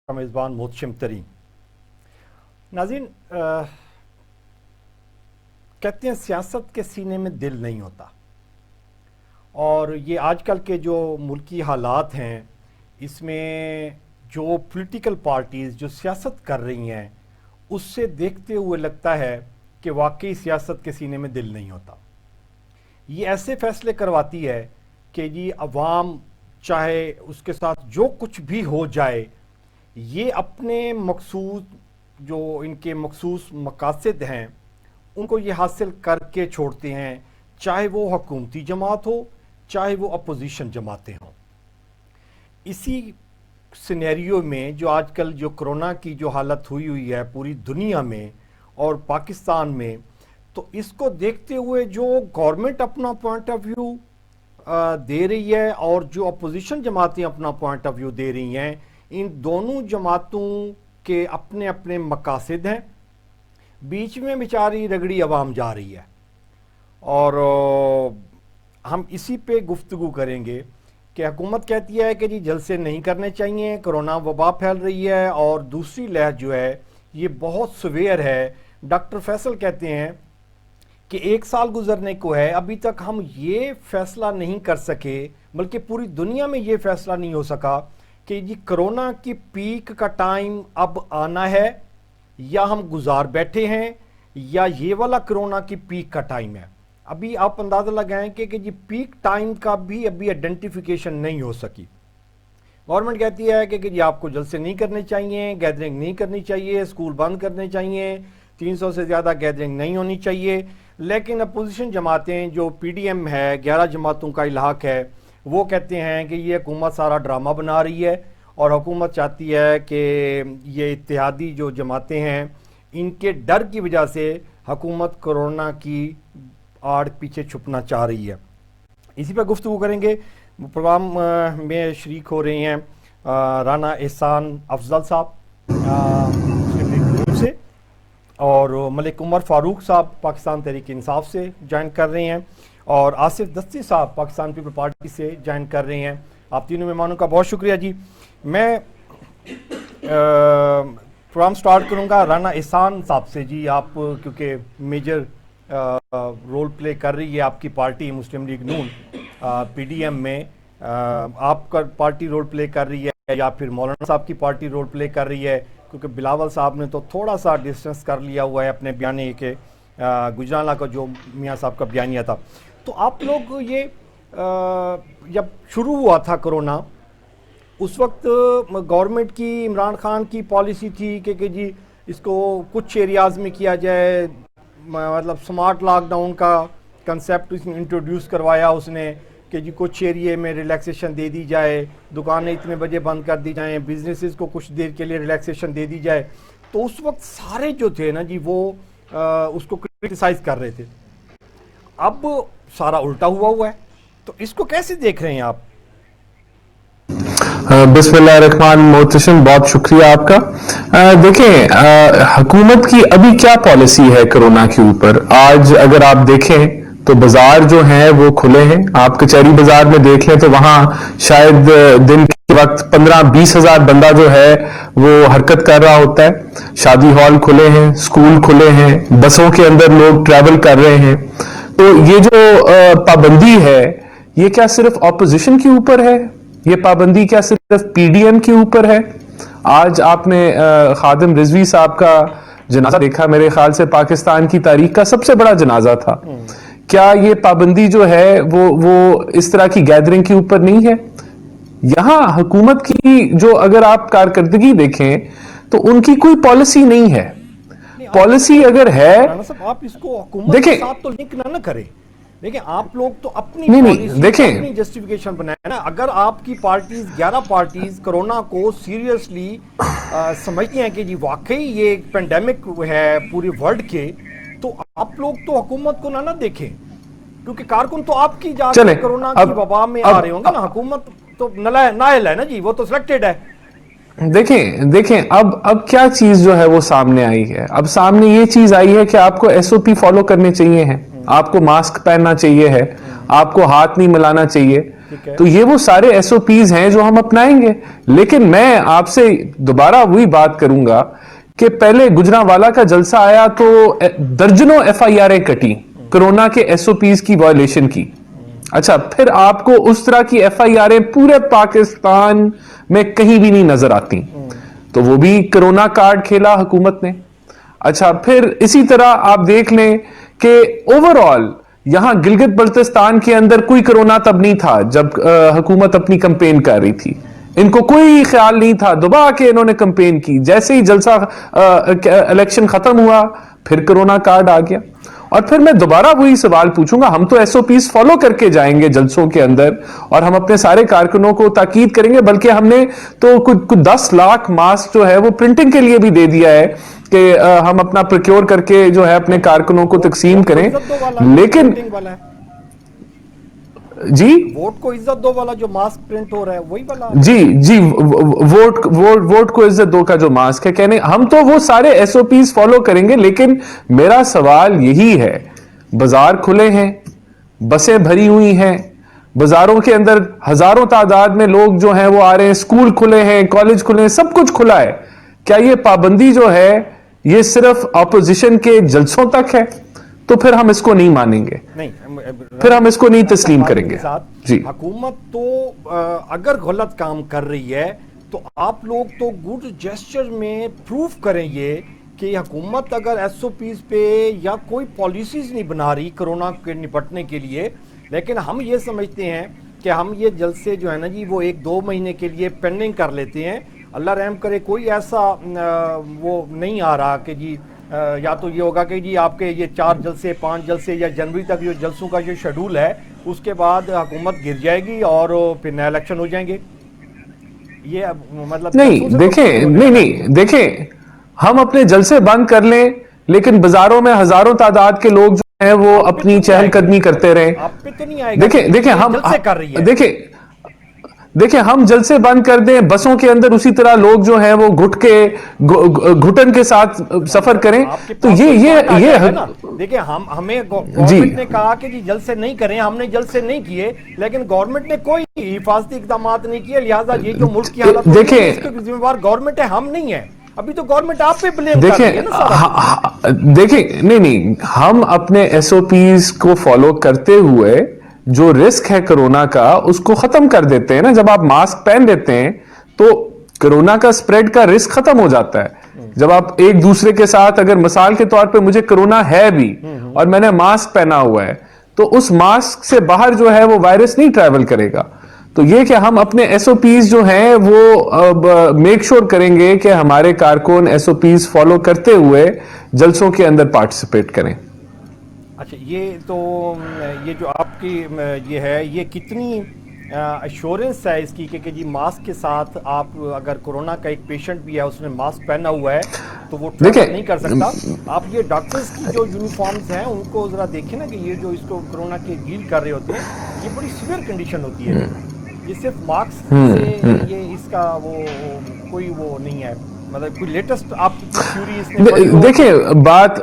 کا میزبان محتشم ترین ناظرین، کہتے ہیں سیاست کے سینے میں دل نہیں ہوتا، اور یہ آج کل کے جو ملکی حالات ہیں اس میں جو پولیٹیکل پارٹیز جو سیاست کر رہی ہیں اس سے دیکھتے ہوئے لگتا ہے کہ واقعی سیاست کے سینے میں دل نہیں ہوتا۔ یہ ایسے فیصلے کرواتی ہے کہ جی عوام چاہے اس کے ساتھ جو کچھ بھی ہو جائے، یہ اپنے مخصوص جو ان کے مخصوص مقاصد ہیں ان کو یہ حاصل کر کے چھوڑتے ہیں، چاہے وہ حکومتی جماعت ہو چاہے وہ اپوزیشن جماعتیں ہوں۔ اسی سینیریو میں جو آج کل جو کرونا کی جو حالت ہوئی ہے پوری دنیا میں اور پاکستان میں، تو اس کو دیکھتے ہوئے جو گورنمنٹ اپنا پوائنٹ آف ویو دے رہی ہے اور جو اپوزیشن جماعتیں اپنا پوائنٹ آف ویو دے رہی ہیں، ان دونوں جماعتوں کے اپنے اپنے مقاصد ہیں، بیچ میں بیچاری رگڑی عوام جا رہی ہے۔ اور ہم اسی پہ گفتگو کریں گے کہ حکومت کہتی ہے کہ جی جلسے نہیں کرنے چاہیے، کرونا وبا پھیل رہی ہے، اور دوسری لہر جو ہے یہ بہت سویئر ہے۔ ڈاکٹر فیصل کہتے ہیں کہ 1 سال گزرنے کو ہے، ابھی تک ہم یہ فیصلہ نہیں کر سکے، بلکہ پوری دنیا میں یہ فیصلہ نہیں ہو سکا کہ جی کرونا کی پیک کا ٹائم اب آنا ہے یا ہم گزار بیٹھے ہیں، یا یہ والا کرونا کی پیک کا ٹائم ہے۔ ابھی آپ اندازہ لگائیں کہ جی پیک ٹائم کا بھی ابھی آئیڈینٹیفیکیشن نہیں ہو سکی۔ گورنمنٹ کہتی ہے کہ جی آپ کو جلسے نہیں کرنے چاہیے، گیدرنگ نہیں کرنی چاہیے، اسکول بند کرنے چاہیے، 300 سے زیادہ گیدرنگ نہیں ہونی چاہیے، لیکن اپوزیشن جماعتیں جو پی ڈی ایم ہے، 11 جماعتوں کا الحاق ہے، وہ کہتے ہیں کہ یہ حکومت سارا ڈرامہ بنا رہی ہے، اور حکومت چاہتی ہے کہ یہ اتحادی جو جماعتیں ہیں ان کے ڈر کی وجہ سے حکومت کرونا کی آڑ پیچھے چھپنا چاہ رہی ہے۔ اسی پہ گفتگو کریں گے۔ پروگرام میں شریک ہو رہے ہیں رانا احسان افضل صاحب مسلم لیگ نون سے، اور ملک عمر فاروق صاحب پاکستان تحریک انصاف سے جوائن کر رہے ہیں، اور آصف دستی صاحب پاکستان پیپل پارٹی سے جوائن کر رہے ہیں۔ آپ تینوں مہمانوں کا بہت شکریہ جی۔ میں پروگرام سٹارٹ کروں گا رانا احسان صاحب سے۔ جی آپ کیونکہ میجر رول پلے کر رہی ہے آپ کی پارٹی مسلم لیگ نون پی ڈی ایم میں، آپ کا پارٹی رول پلے کر رہی ہے یا پھر مولانا صاحب کی پارٹی رول پلے کر رہی ہے؟ کیونکہ بلاول صاحب نے تو تھوڑا سا ڈسٹنس کر لیا ہوا ہے اپنے بیانیے کے، گجرانلہ کا جو میاں صاحب کا بیانیہ تھا۔ تو آپ لوگ یہ جب شروع ہوا تھا کرونا، اس وقت گورنمنٹ کی عمران خان کی پالیسی تھی کہ جی اس کو کچھ ایریاز میں کیا جائے، مطلب سمارٹ لاک ڈاؤن کا کنسیپٹ انٹروڈیوس کروایا اس نے کہ جی کچھ ایریے میں ریلیکسیشن دے دی جائے، دکانیں اتنے بجے بند کر دی جائیں، بزنسز کو کچھ دیر کے لیے ریلیکسیشن دے دی جائے۔ تو اس وقت سارے جو تھے نا جی وہ اس کو کرٹیسائز کر رہے تھے۔ اب سارا الٹا ہوا ہے، تو اس کو کیسے دیکھ رہے ہیں آپ؟ بسم اللہ الرحمن محتشم، بہت شکریہ آپ کا۔ دیکھیں حکومت کی ابھی کیا پالیسی ہے کرونا کے اوپر۔ آج اگر آپ دیکھیں تو بازار جو ہیں وہ کھلے ہیں، آپ کچہری بازار میں دیکھ لیں تو وہاں شاید دن کے وقت 15-20 ہزار بندہ جو ہے وہ حرکت کر رہا ہوتا ہے۔ شادی ہال کھلے ہیں، اسکول کھلے ہیں، بسوں کے اندر لوگ ٹریول کر رہے ہیں۔ تو یہ جو پابندی ہے یہ کیا صرف اپوزیشن کے اوپر ہے؟ یہ پابندی کیا صرف پی ڈی ایم کے اوپر ہے؟ آج آپ نے خادم رضوی صاحب کا جنازہ دیکھا، میرے خیال سے پاکستان کی تاریخ کا سب سے بڑا جنازہ تھا۔ کیا یہ پابندی جو ہے وہ اس طرح کی گیدرنگ کے اوپر نہیں ہے؟ یہاں حکومت کی جو اگر آپ کارکردگی دیکھیں تو ان کی کوئی پالیسی نہیں ہے۔ پالیسی اگر ہے، آپ اس کو حکومت کے ساتھ تو لنک نہ کریں، دیکھیں آپ لوگ تو اپنی پالیسی اپنی جسٹیفیکیشن بنائیں نا۔ اگر آپ کی پارٹیز 11 پارٹیز کرونا کو سیریسلی سمجھتی ہیں کہ جی واقعی یہ ایک پینڈیمک ہے پورے ورلڈ کے، تو آپ لوگ تو حکومت کو نہ دیکھیں، کیونکہ کارکن تو آپ کی جا کے کرونا کی وبا میں آ رہے ہوں گے نا۔ حکومت تو نائل ہے نا جی، وہ تو سلیکٹڈ ہے۔ دیکھیں اب کیا چیز جو ہے وہ سامنے آئی ہے۔ اب سامنے یہ چیز آئی ہے کہ آپ کو ایس او پی فالو کرنے چاہیے ہیں، آپ کو ماسک پہننا چاہیے ہے، آپ کو ہاتھ نہیں ملانا چاہیے۔ تو یہ وہ سارے ایس او پیز ہیں جو ہم اپنائیں گے. لیکن میں آپ سے دوبارہ وہی بات کروں گا کہ پہلے گجرانوالا کا جلسہ آیا تو درجنوں ایف آئی آریں کٹی کرونا کے ایس او پیز کی وائلیشن کی. اچھا پھر آپ کو اس طرح کی ایف آئی آریں پورے پاکستان میں کہیں بھی نہیں نظر آتی, تو وہ بھی کرونا کارڈ کھیلا حکومت نے. اچھا پھر اسی طرح آپ دیکھ لیں کہ اوور آل یہاں گلگت بلتستان کے اندر کوئی کرونا تب نہیں تھا جب حکومت اپنی کمپین کر رہی تھی. ان کو کوئی خیال نہیں تھا, دبا کے انہوں نے کمپین کی. جیسے ہی جلسہ الیکشن ختم ہوا پھر کرونا کارڈ آ گیا. اور پھر میں دوبارہ وہی سوال پوچھوں گا, ہم تو ایس او پیز فالو کر کے جائیں گے جلسوں کے اندر, اور ہم اپنے سارے کارکنوں کو تاکید کریں گے, بلکہ ہم نے تو کچھ 10 لاکھ ماسک جو ہے وہ پرنٹنگ کے لیے بھی دے دیا ہے کہ ہم اپنا پروکیور کر کے جو ہے اپنے کارکنوں کو تقسیم کریں. لیکن جی ووٹ کو عزت دو والا جو ماسک پرنٹ ہو رہا ہے وہی والا, جی ووٹ کو عزت دو کا جو ماسک ہے, کہنے ہم تو وہ سارے ایس او پیز فالو کریں گے. لیکن میرا سوال یہی ہے, بازار کھلے ہیں, بسیں بھری ہوئی ہیں, بازاروں کے اندر ہزاروں تعداد میں لوگ جو ہیں وہ آ رہے ہیں, اسکول کھلے ہیں, کالج کھلے ہیں, سب کچھ کھلا ہے. کیا یہ پابندی جو ہے یہ صرف اپوزیشن کے جلسوں تک ہے؟ تو پھر ہم اس کو نہیں مانیں گے, پھر ہم اس کو نہیں تسلیم کریں گے. جی حکومت تو اگر غلط کام کر رہی ہے تو آپ لوگ تو گڈ جیسچر میں پروف کریں یہ کہ حکومت اگر ایس او پیز پہ یا کوئی پالیسیز نہیں بنا رہی کرونا کے نپٹنے کے لیے. لیکن ہم یہ سمجھتے ہیں کہ ہم یہ جلسے جو ہے نا جی وہ 1-2 مہینے کے لیے پینڈنگ کر لیتے ہیں. اللہ رحم کرے کوئی ایسا وہ نہیں آ رہا کہ جی یا تو یہ ہوگا کہ جی آپ کے یہ 4 جلسے 5 جلسے یا جنوری تک جو جلسوں کا جو شیڈول ہے اس کے بعد حکومت گر جائے گی اور پھر نئے الیکشن ہو جائیں گے. یہ مطلب نہیں دیکھیں ہم اپنے جلسے بند کر لیں لیکن بازاروں میں ہزاروں تعداد کے لوگ جو ہیں وہ اپنی چہل قدمی کرتے رہیں. آپ پہ تو نہیں آئے گا, دیکھیں ہم جلسے کر رہی ہے. دیکھیں ہم جلسے بند کر دیں, بسوں کے اندر اسی طرح لوگ جو ہیں وہ گھٹن کے ساتھ سفر کریں تو یہ دیکھیں ہمیں گورنمنٹ نے کہا کہ جی جلسے نہیں کریں, ہم نے جلسے نہیں کیے لیکن گورنمنٹ نے کوئی حفاظتی اقدامات نہیں کیے. لہٰذا یہ جو ملک کی حالت ہے اس کے ذمہ دار گورنمنٹ ہے, ہم نہیں ہیں. ابھی تو گورنمنٹ آپ پہ بلیم کر رہی ہے نا سارا. دیکھیں نہیں ہم اپنے ایس او پیز کو فالو کرتے ہوئے جو رسک ہے کرونا کا اس کو ختم کر دیتے ہیں نا. جب آپ ماسک پہن لیتے ہیں تو کرونا کا سپریڈ کا رسک ختم ہو جاتا ہے. جب آپ ایک دوسرے کے ساتھ اگر مثال کے طور پہ مجھے کرونا ہے بھی اور میں نے ماسک پہنا ہوا ہے تو اس ماسک سے باہر جو ہے وہ وائرس نہیں ٹریول کرے گا. تو یہ کہ ہم اپنے ایس او پیز جو ہیں وہ میک شور کریں گے کہ ہمارے کارکن ایس او پیز فالو کرتے ہوئے جلسوں کے اندر پارٹیسپیٹ کریں. اچھا یہ تو یہ جو آپ کی یہ ہے یہ کتنی ایشورنس ہے اس کی کہ جی ماسک کے ساتھ آپ اگر کورونا کا ایک پیشنٹ بھی ہے اس نے ماسک پہنا ہوا ہے تو وہ ٹریول نہیں کر سکتا. آپ یہ ڈاکٹرز کی جو یونیفارمز ہیں ان کو ذرا دیکھیں نا کہ یہ جو اس کو کورونا کے ڈیل کر رہے ہوتے ہیں یہ بڑی سیویئر کنڈیشن ہوتی ہے. یہ صرف ماسک سے یہ اس کا وہ کوئی وہ نہیں ہے, مطلب کوئی لیٹسٹ آپ کی تھیوری اس نے دیکھیں بات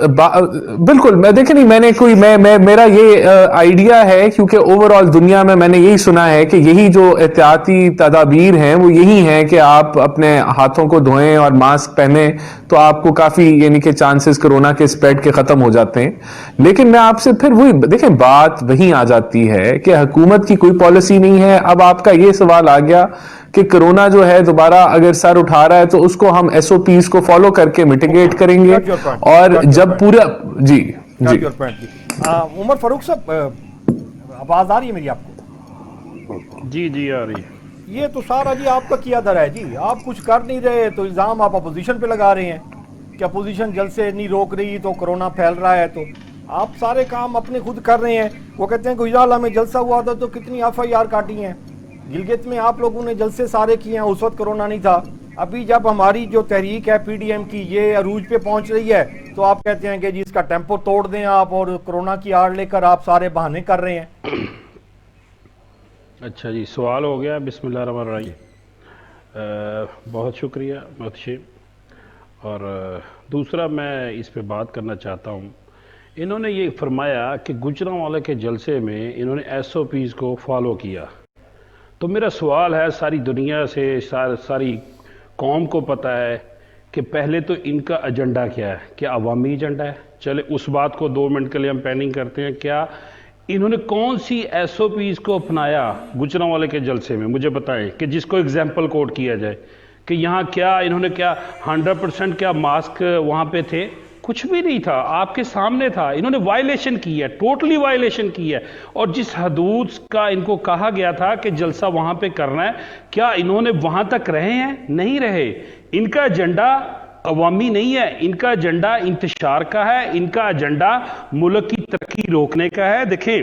بالکل میں نے کوئی میرا یہ آئیڈیا ہے کیونکہ اوور آل دنیا میں نے یہی سنا ہے کہ یہی جو احتیاطی تدابیر ہیں وہ یہی ہیں کہ آپ اپنے ہاتھوں کو دھوئیں اور ماسک پہنیں تو آپ کو کافی یعنی کہ چانسز کورونا کے سپریڈ کے ختم ہو جاتے ہیں. لیکن میں آپ سے پھر وہی دیکھیں بات وہیں آ جاتی ہے کہ حکومت کی کوئی پالیسی نہیں ہے. اب آپ کا یہ سوال آ گیا کہ کرونا جو ہے دوبارہ اگر سر اٹھا رہا ہے تو اس کو ہم ایس او پیز کو فالو کر کے میٹیگیٹ کریں گے. اور جب پورا جی عمر فاروق صاحب آواز آ رہی ہے میری آپ کو؟ جی آ رہی ہے. یہ تو سارا جی آپ کا کیا در ہے جی, آپ کچھ کر نہیں رہے تو الزام آپ اپوزیشن پہ لگا رہے ہیں کہ اپوزیشن جلسے نہیں روک رہی تو کرونا پھیل رہا ہے. تو آپ سارے کام اپنے خود کر رہے ہیں. وہ کہتے ہیں گجرانوالہ میں جلسہ ہوا تھا تو کتنی ایف آئی آر کاٹی ہیں, گلگت میں آپ لوگوں نے جلسے سارے کیے ہیں, اس وقت کرونا نہیں تھا. ابھی جب ہماری جو تحریک ہے پی ڈی ایم کی یہ عروج پہ پہنچ رہی ہے تو آپ کہتے ہیں کہ جی اس کا ٹیمپو توڑ دیں آپ, اور کرونا کی آڑ لے کر آپ سارے بہانے کر رہے ہیں. اچھا جی سوال ہو گیا. بسم اللہ الرحمن الرحیم. بہت شکریہ محتشم. اور دوسرا میں اس پہ بات کرنا چاہتا ہوں. انہوں نے یہ فرمایا کہ گجرانوالہ کے جلسے میں انہوں نے ایس او پیز کو فالو کیا. تو میرا سوال ہے، ساری دنیا سے ساری قوم کو پتہ ہے کہ پہلے تو ان کا ایجنڈا کیا ہے، کیا عوامی ایجنڈا ہے؟ چلے اس بات کو 2 منٹ کے لیے ہم پیننگ کرتے ہیں. کیا انہوں نے کون سی ایس او پیز کو اپنایا گجرانوالے کے جلسے میں؟ مجھے بتائیں کہ جس کو ایگزامپل کوٹ کیا جائے کہ یہاں کیا انہوں نے کیا 100% کیا ماسک وہاں پہ تھے؟ کچھ بھی نہیں تھا، آپ کے سامنے تھا. انہوں نے وائلیشن کی ہے، ٹوٹلی وائلیشن کی ہے. اور جس حدود کا ان کو کہا گیا تھا کہ جلسہ وہاں پہ کرنا ہے، کیا انہوں نے وہاں تک رہے ہیں؟ نہیں رہے. ان کا ایجنڈا عوامی نہیں ہے، ان کا ایجنڈا انتشار کا ہے، ان کا ایجنڈا ملک کی ترقی روکنے کا ہے. دیکھیں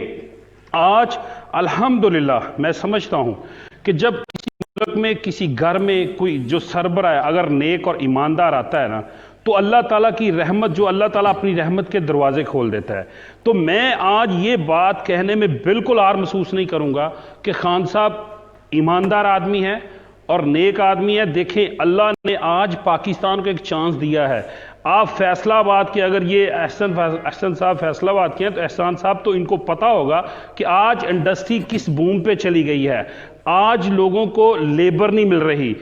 آج الحمدللہ میں سمجھتا ہوں کہ جب کسی ملک میں کسی گھر میں کوئی جو سربراہ ہے اگر نیک اور ایماندار آتا ہے نا، تو اللہ تعالیٰ کی رحمت، جو اللہ تعالیٰ اپنی رحمت کے دروازے کھول دیتا ہے. تو میں آج یہ بات کہنے میں بالکل آر محسوس نہیں کروں گا کہ خان صاحب ایماندار آدمی ہے اور نیک آدمی ہے. دیکھیں اللہ نے آج پاکستان کو ایک چانس دیا ہے. آپ فیصلہ آباد کے اگر یہ احسن صاحب فیصلہ آباد کے ہیں تو احسان صاحب تو ان کو پتہ ہوگا کہ آج انڈسٹری کس بوم پہ چلی گئی ہے. آج لوگوں کو لیبر نہیں مل رہی.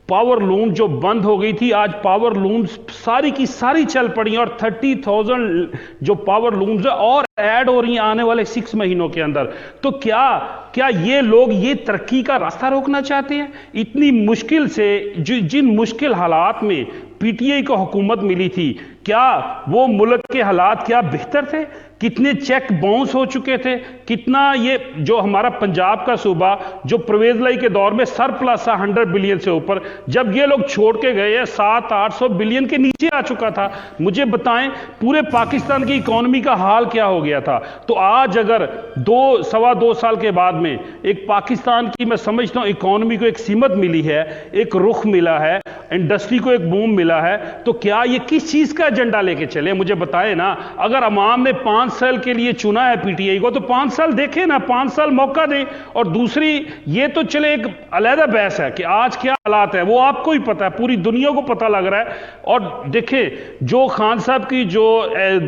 پاور لوم جو بند ہو گئی تھی، آج پاور لومز ساری کی ساری چل پڑی ہیں، اور 30,000 جو پاور لومز ہیں اور ایڈ ہو رہی ہیں آنے والے 6 مہینوں کے اندر. تو کیا یہ لوگ یہ ترقی کا راستہ روکنا چاہتے ہیں؟ اتنی مشکل سے جن مشکل حالات میں پی ٹی آئی کو حکومت ملی تھی، کیا وہ ملک کے حالات کیا بہتر تھے؟ کتنے چیک باؤنس ہو چکے تھے، کتنا یہ جو ہمارا پنجاب کا صوبہ جو پرویز لائی کے دور میں سرپلس 100 بلین سے اوپر، جب یہ لوگ چھوڑ کے گئے ہیں 700-800 بلین کے نیچے آ چکا تھا. مجھے بتائیں پورے پاکستان کی اکانومی کا حال کیا ہو گیا تھا. تو آج اگر 2 سال کے بعد میں ایک پاکستان کی میں سمجھتا ہوں اکانومی کو ایک سمت ملی ہے، ایک رخ ملا ہے، انڈسٹری کو ایک بوم ملا ہے، تو کیا یہ کس چیز کا ایجنڈا لے کے چلے؟ مجھے بتائیں نا. اگر عوام نے 5 سال کے لیے چنا ہے پی ٹی آئی کو تو 5 سال دیکھیں نا، 5 سال موقع دیں. اور دوسری یہ تو چلے ایک علیحدہ بحث ہے کہ آج کیا حالات ہے وہ آپ کو ہی پتہ ہے، پوری دنیا کو پتہ لگ رہا ہے. اور دیکھیں جو خان صاحب کی جو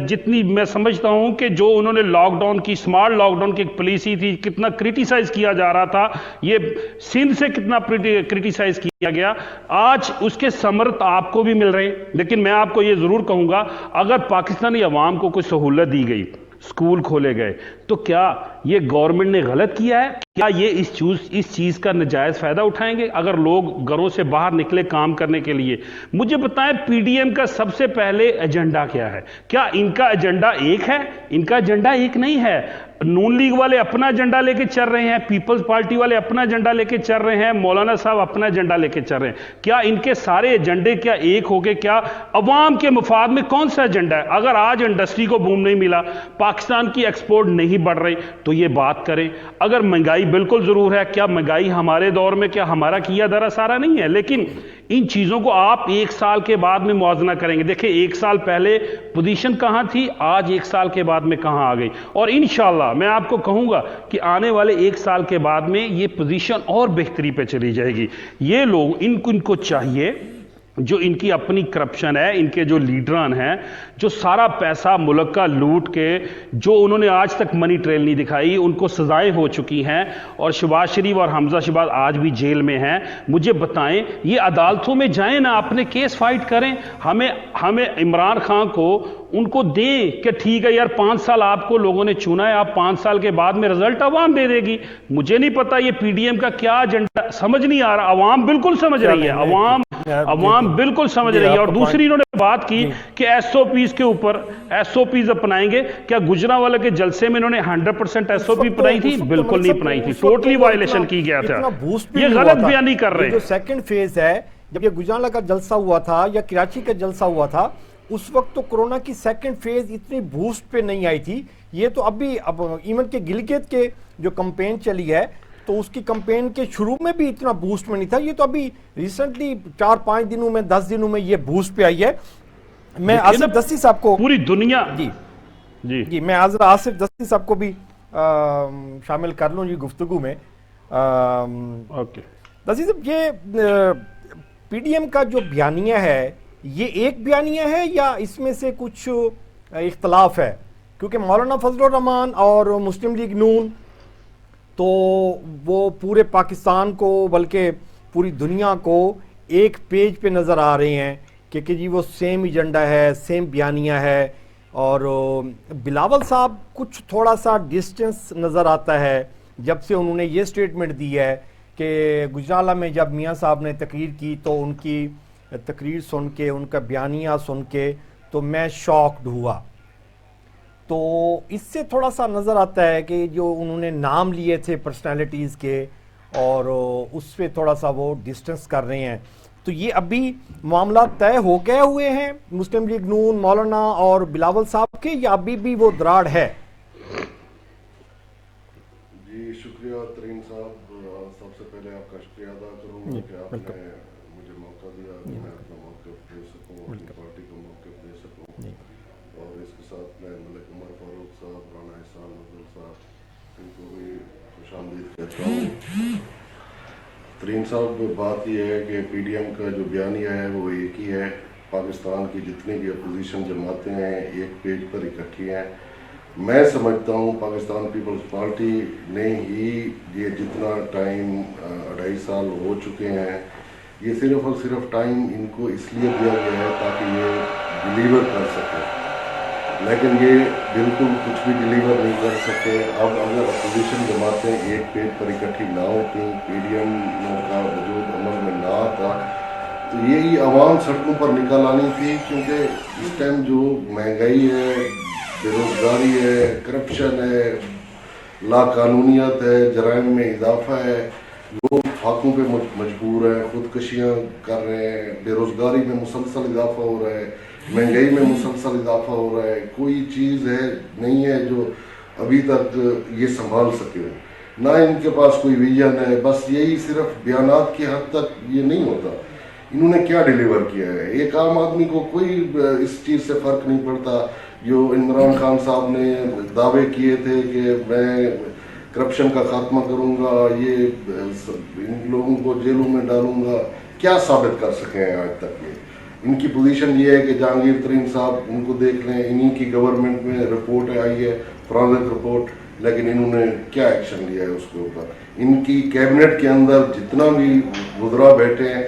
جتنی میں سمجھتا ہوں کہ جو انہوں نے لاک ڈاؤن کی اسمارٹ لاک ڈاؤن کی ایک پالیسی تھی، کتنا کرٹیسائز کیا جا رہا تھا، یہ سندھ سے کتنا کرٹیسائز کیا گیا، آج اس کے ثمرات آپ کو بھی مل رہے ہیں. لیکن میں آپ کو یہ ضرور کہوں گا اگر پاکستانی عوام کو کوئی سہولت دی گئی، اسکول کھولے گئے، تو کیا یہ گورنمنٹ نے غلط کیا ہے؟ کیا یہ اس چیز کا نجائز فائدہ اٹھائیں گے اگر لوگ گھروں سے باہر نکلے کام کرنے کے لیے؟ مجھے بتائیں پی ڈی ایم کا سب سے پہلے ایجنڈا کیا ہے؟ کیا ان کا ایجنڈا ایک ہے؟ ان کا ایجنڈا ایک نہیں ہے. نون لیگ والے اپنا ایجنڈا لے کے چل رہے ہیں، پیپلز پارٹی والے اپنا ایجنڈا لے کے چل رہے ہیں، مولانا صاحب اپنا ایجنڈا لے کے چل رہے ہیں. کیا ان کے سارے ایجنڈے کیا ایک ہو گئے؟ کیا عوام کے مفاد میں کون سا ایجنڈا ہے؟ اگر آج انڈسٹری کو بوم نہیں ملا، پاکستان کی ایکسپورٹ نہیں بڑھ رہی، تو یہ بات کریں. اگر مہنگائی بالکل ضرور ہے، کیا مہنگائی ہمارے دور میں کیا ہمارا کیا درا سارا نہیں ہے؟ لیکن ان چیزوں کو آپ 1 سال کے بعد میں موازنہ کریں گے. دیکھیں 1 سال پہلے پوزیشن کہاں تھی، آج 1 سال کے بعد میں کہاں آ گئی. اور انشاءاللہ میں آپ کو کہوں گا کہ آنے والے 1 سال کے بعد میں یہ پوزیشن اور بہتری پہ چلی جائے گی. یہ لوگ ان کو چاہیے جو ان کی اپنی کرپشن ہے، ان کے جو لیڈران ہیں، جو سارا پیسہ ملک کا لوٹ کے جو انہوں نے آج تک منی ٹریل نہیں دکھائی، ان کو سزائیں ہو چکی ہیں. اور شہباز شریف اور حمزہ شہباز آج بھی جیل میں ہیں. مجھے بتائیں یہ عدالتوں میں جائیں نا، اپنے کیس فائٹ کریں. ہمیں عمران خان کو ان کو دیں کہ ٹھیک ہے یار 5 سال آپ کو لوگوں نے چنا ہے، آپ 5 سال کے بعد میں رزلٹ عوام دے دے گی. مجھے نہیں پتا یہ پی ڈی ایم کا کیا ایجنڈا، سمجھ نہیں آ رہا. عوام بالکل سمجھ رہی ہے، عوام بالکل سمجھ رہی ہے. اور دوسری انہوں نے بات کی کہ ایس او پیز کے اوپر ایس او پیز اپنائیں گے. کیا گجرانوالے کے جلسے میں انہوں نے 100% ایس او پی اپنائی تھی؟ بالکل نہیں اپنائی تھی، ٹوٹلی وائلیشن کی گیا تھا. یہ غلط بیان نہیں کر رہے. جو سیکنڈ فیز ہے، جب یہ گجرانوالہ کا جلسہ ہوا تھا یا کراچی کا جلسہ ہوا تھا، اس وقت تو کرونا کی سیکنڈ فیز اتنی بوسٹ پہ نہیں آئی تھی. یہ تو اب ایون کے گلگت کے جو کمپین چلی ہے تو اس کی کمپین کے شروع میں بھی اتنا بوسٹ میں نہیں تھا. یہ تو ابھی ریسنٹلی 4-5 دنوں میں 10 دنوں میں یہ بوسٹ پہ آئی ہے. میں آصف دستی صاحب کو پوری دنیا جی میں آصف دستی صاحب کو بھی شامل کر لوں جی گفتگو میں. دستی صاحب یہ پی ڈی ایم کا جو بیانیہ ہے یہ ایک بیانیہ ہے یا اس میں سے کچھ اختلاف ہے؟ کیونکہ مولانا فضل الرحمان اور مسلم لیگ نون تو وہ پورے پاکستان کو بلکہ پوری دنیا کو ایک پیج پہ نظر آ رہے ہیں کہ جی وہ سیم ایجنڈا ہے، سیم بیانیہ ہے. اور بلاول صاحب کچھ تھوڑا سا ڈسٹنس نظر آتا ہے جب سے انہوں نے یہ سٹیٹمنٹ دی ہے کہ گجرالہ میں جب میاں صاحب نے تقریر کی تو ان کی تقریر سن کے، ان کا بیانیہ سن کے تو میں شاکڈ ہوا. تو اس سے تھوڑا سا نظر آتا ہے کہ جو انہوں نے نام لیے تھے پرسنالٹیز کے، اور اس پہ تھوڑا سا وہ ڈسٹنس کر رہے ہیں. تو یہ ابھی معاملات طے ہو گئے ہوئے ہیں مسلم لیگ نون، مولانا اور بلاول صاحب کے، یا ابھی بھی وہ دراڑ ہے؟ جی شکریہ ترین صاحب، سب سے پہلے آپ کا شکریہ ادا کروں گا کہ آپ نے مجھے موقع دیا کہ میں اپنا موقف دے سکوں، اپنی پارٹی کا موقف دے سکوں. اور اس کے ساتھ میں ملک عمر فاروق صاحب، رانا احسان افضل صاحب، ان کو بھی خوش آمدید کہتا ہوں. ترین صاحب بات یہ ہے کہ پی ڈی ایم کا جو بیانیہ ہے وہ ایک ہی ہے. پاکستان کی جتنی بھی اپوزیشن جماعتیں ہیں ایک پیج پر اکٹھی ہیں. میں سمجھتا ہوں پاکستان پیپلز پارٹی نے ہی یہ جتنا ٹائم 2.5 سال ہو چکے ہیں، یہ صرف اور صرف ٹائم ان کو اس لیے دیا گیا ہے تاکہ یہ ڈیلیور کر سکے، لیکن یہ بالکل کچھ بھی ڈیلیور نہیں کر سکے. اب اگر اپوزیشن جماعتیں ایک پیج پر اکٹھی نہ ہوتی، پی ڈی ایم کا وجود عمل میں نہ آتا، تو یہی عوام سڑکوں پر نکل آنی تھی. کیونکہ اس ٹائم جو مہنگائی ہے، بے روزگاری ہے، کرپشن ہے، لا قانونیت ہے، جرائم میں اضافہ ہے، لوگ فاقوں پہ مجبور ہیں، خودکشیاں کر رہے ہیں، بے روزگاری میں مسلسل اضافہ ہو رہا ہے، مہنگائی میں مسلسل اضافہ ہو رہا ہے. کوئی چیز ہے نہیں ہے جو ابھی تک یہ سنبھال سکے، نہ ان کے پاس کوئی ویژن ہے. بس یہی صرف بیانات کی حد تک یہ نہیں ہوتا. انہوں نے کیا ڈیلیور کیا ہے؟ ایک عام آدمی کو کوئی اس چیز سے فرق نہیں پڑتا. جو عمران خان صاحب نے دعوے کیے تھے کہ میں کرپشن کا خاتمہ کروں گا، یہ ان لوگوں کو جیلوں میں ڈالوں گا، کیا ثابت کر سکے ہیں آج تک؟ ان کی پوزیشن یہ ہے کہ جہانگیر ترین صاحب ان کو دیکھ لیں، انہی کی گورنمنٹ میں رپورٹ آئی ہے، فرانزک رپورٹ، لیکن انہوں نے کیا ایکشن لیا ہے اس کے اوپر؟ ان کی کیبنٹ کے اندر جتنا بھی وزراء بیٹھے ہیں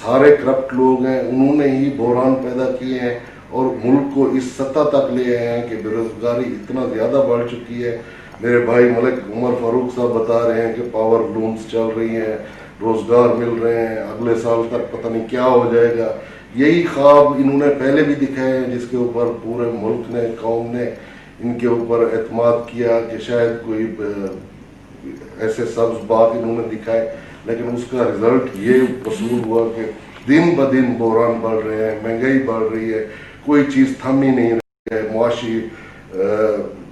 سارے کرپٹ لوگ ہیں. انہوں نے ہی بحران پیدا کیے ہیں اور ملک کو اس سطح تک لے آئے ہیں کہ بے روزگاری اتنا زیادہ بڑھ چکی ہے. میرے بھائی ملک عمر فاروق صاحب بتا رہے ہیں کہ پاور لومز چل رہی ہیں، روزگار مل رہے ہیں، اگلے سال تک پتہ نہیں کیا ہو جائے گا. یہی خواب انہوں نے پہلے بھی دکھائے ہیں، جس کے اوپر پورے ملک نے، قوم نے ان کے اوپر اعتماد کیا کہ شاید کوئی ایسے سبز باغ انہوں نے دکھائے، لیکن اس کا رزلٹ یہ وصول ہوا کہ دن بدن بحران بڑھ رہے ہیں، مہنگائی بڑھ رہی ہے، کوئی چیز تھم ہی نہیں رہی ہے. معاشی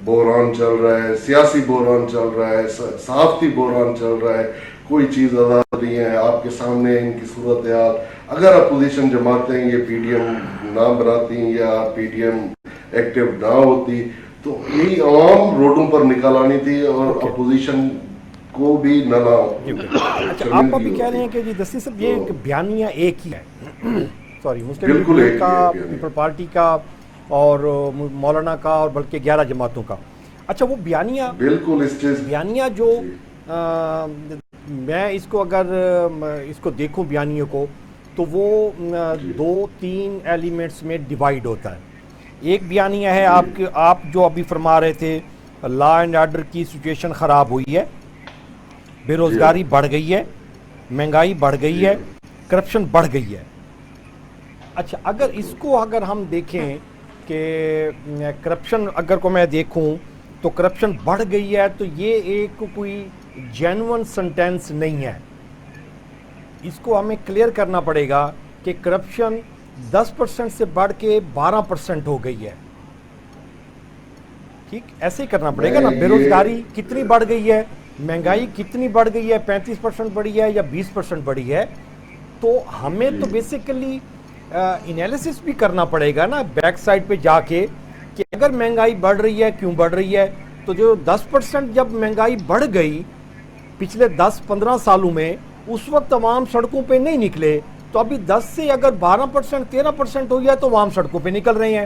بحران چل رہا ہے، سیاسی بحران چل رہا ہے، صحافتی بحران چل رہا ہے، کوئی چیز آزاد نہیں ہے. آپ کے سامنے ان کی صورتحال. اگر اپوزیشن جماعتیں یہ پی ڈی ایم نہ بناتی یا پی ڈی ایم ایکٹیو نہ ہوتی تو یہی عوام روڈوں پر نکل آنی تھی اور اپوزیشن کو بھی نہ لاؤ. اچھا، آپ ابھی کہہ رہے ہیں کہ جی دستی صاحب یہ ایک بیانیہ ایک ہی ہے، سوری مسلم لیگ کا، پیپل پارٹی کا اور مولانا کا، اور بلکہ 11 جماعتوں کا. اچھا وہ بیانیہ، بالکل اس چیز بیانیہ جو میں اس کو اگر اس کو دیکھوں بیانیہ کو تو وہ 2-3 ایلیمنٹس میں ڈیوائیڈ ہوتا ہے. ایک بیانیہ ہے آپ جو ابھی فرما رہے تھے، لا اینڈ آرڈر کی سچویشن خراب ہوئی ہے، بے روزگاری بڑھ گئی ہے، مہنگائی بڑھ گئی ہے، کرپشن بڑھ گئی ہے. اچھا اگر ہم دیکھیں کہ کرپشن اگر کو میں دیکھوں تو کرپشن بڑھ گئی ہے، تو یہ ایک کوئی جینون سنٹینس نہیں ہے. اس کو ہمیں کلیئر کرنا پڑے گا کہ کرپشن 10% سے بڑھ کے 12% ہو گئی ہے. ٹھیک ایسے ہی کرنا پڑے گا نا. بے روزگاری کتنی بڑھ گئی ہے، مہنگائی کتنی بڑھ گئی ہے، 35% بڑھی ہے یا 20% بڑھی ہے. تو ہمیں تو بیسیکلی انالیسس بھی کرنا پڑے گا نا بیک سائڈ پہ جا کے کہ اگر مہنگائی بڑھ رہی ہے کیوں بڑھ رہی ہے. تو جو 10% جب مہنگائی بڑھ گئی پچھلے 10-15 سالوں میں، اس وقت عوام سڑکوں پہ نہیں نکلے. تو ابھی 10 سے اگر 12% 13% ہو گیا تو عوام سڑکوں پہ نکل رہے ہیں.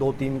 2-3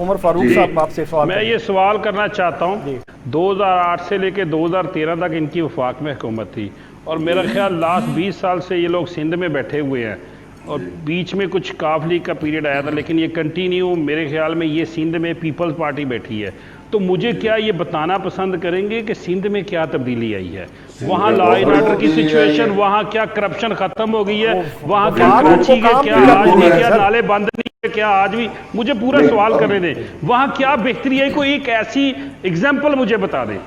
عمر فاروق صاحب آپ سے سوال میں یہ سوال کرنا چاہتا ہوں 2008 سے لے کے 2013 تک ان کی وفاق میں حکومت تھی اور میرا خیال لاسٹ 20 سال سے یہ لوگ سندھ میں بیٹھے ہوئے ہیں اور بیچ میں کچھ کاف لیگ کا پیریڈ آیا تھا لیکن یہ کنٹینیو میرے خیال میں یہ سندھ میں پیپلز پارٹی بیٹھی ہے. تو مجھے کیا یہ بتانا پسند کریں گے کہ سندھ میں کیا تبدیلی آئی ہے؟ وہاں لا اینڈ آرڈر کی سچویشن، وہاں کیا کرپشن ختم ہو گئی ہے؟ وہاں کیا کراچی کے کیا آج بھی کیا نالے بند نہیں ہے کیا آج بھی؟ مجھے پورا سوال کرنے دیں. وہاں کیا بہتری ہے؟ کوئی ایک ایسی ایگزامپل مجھے بتا دیں.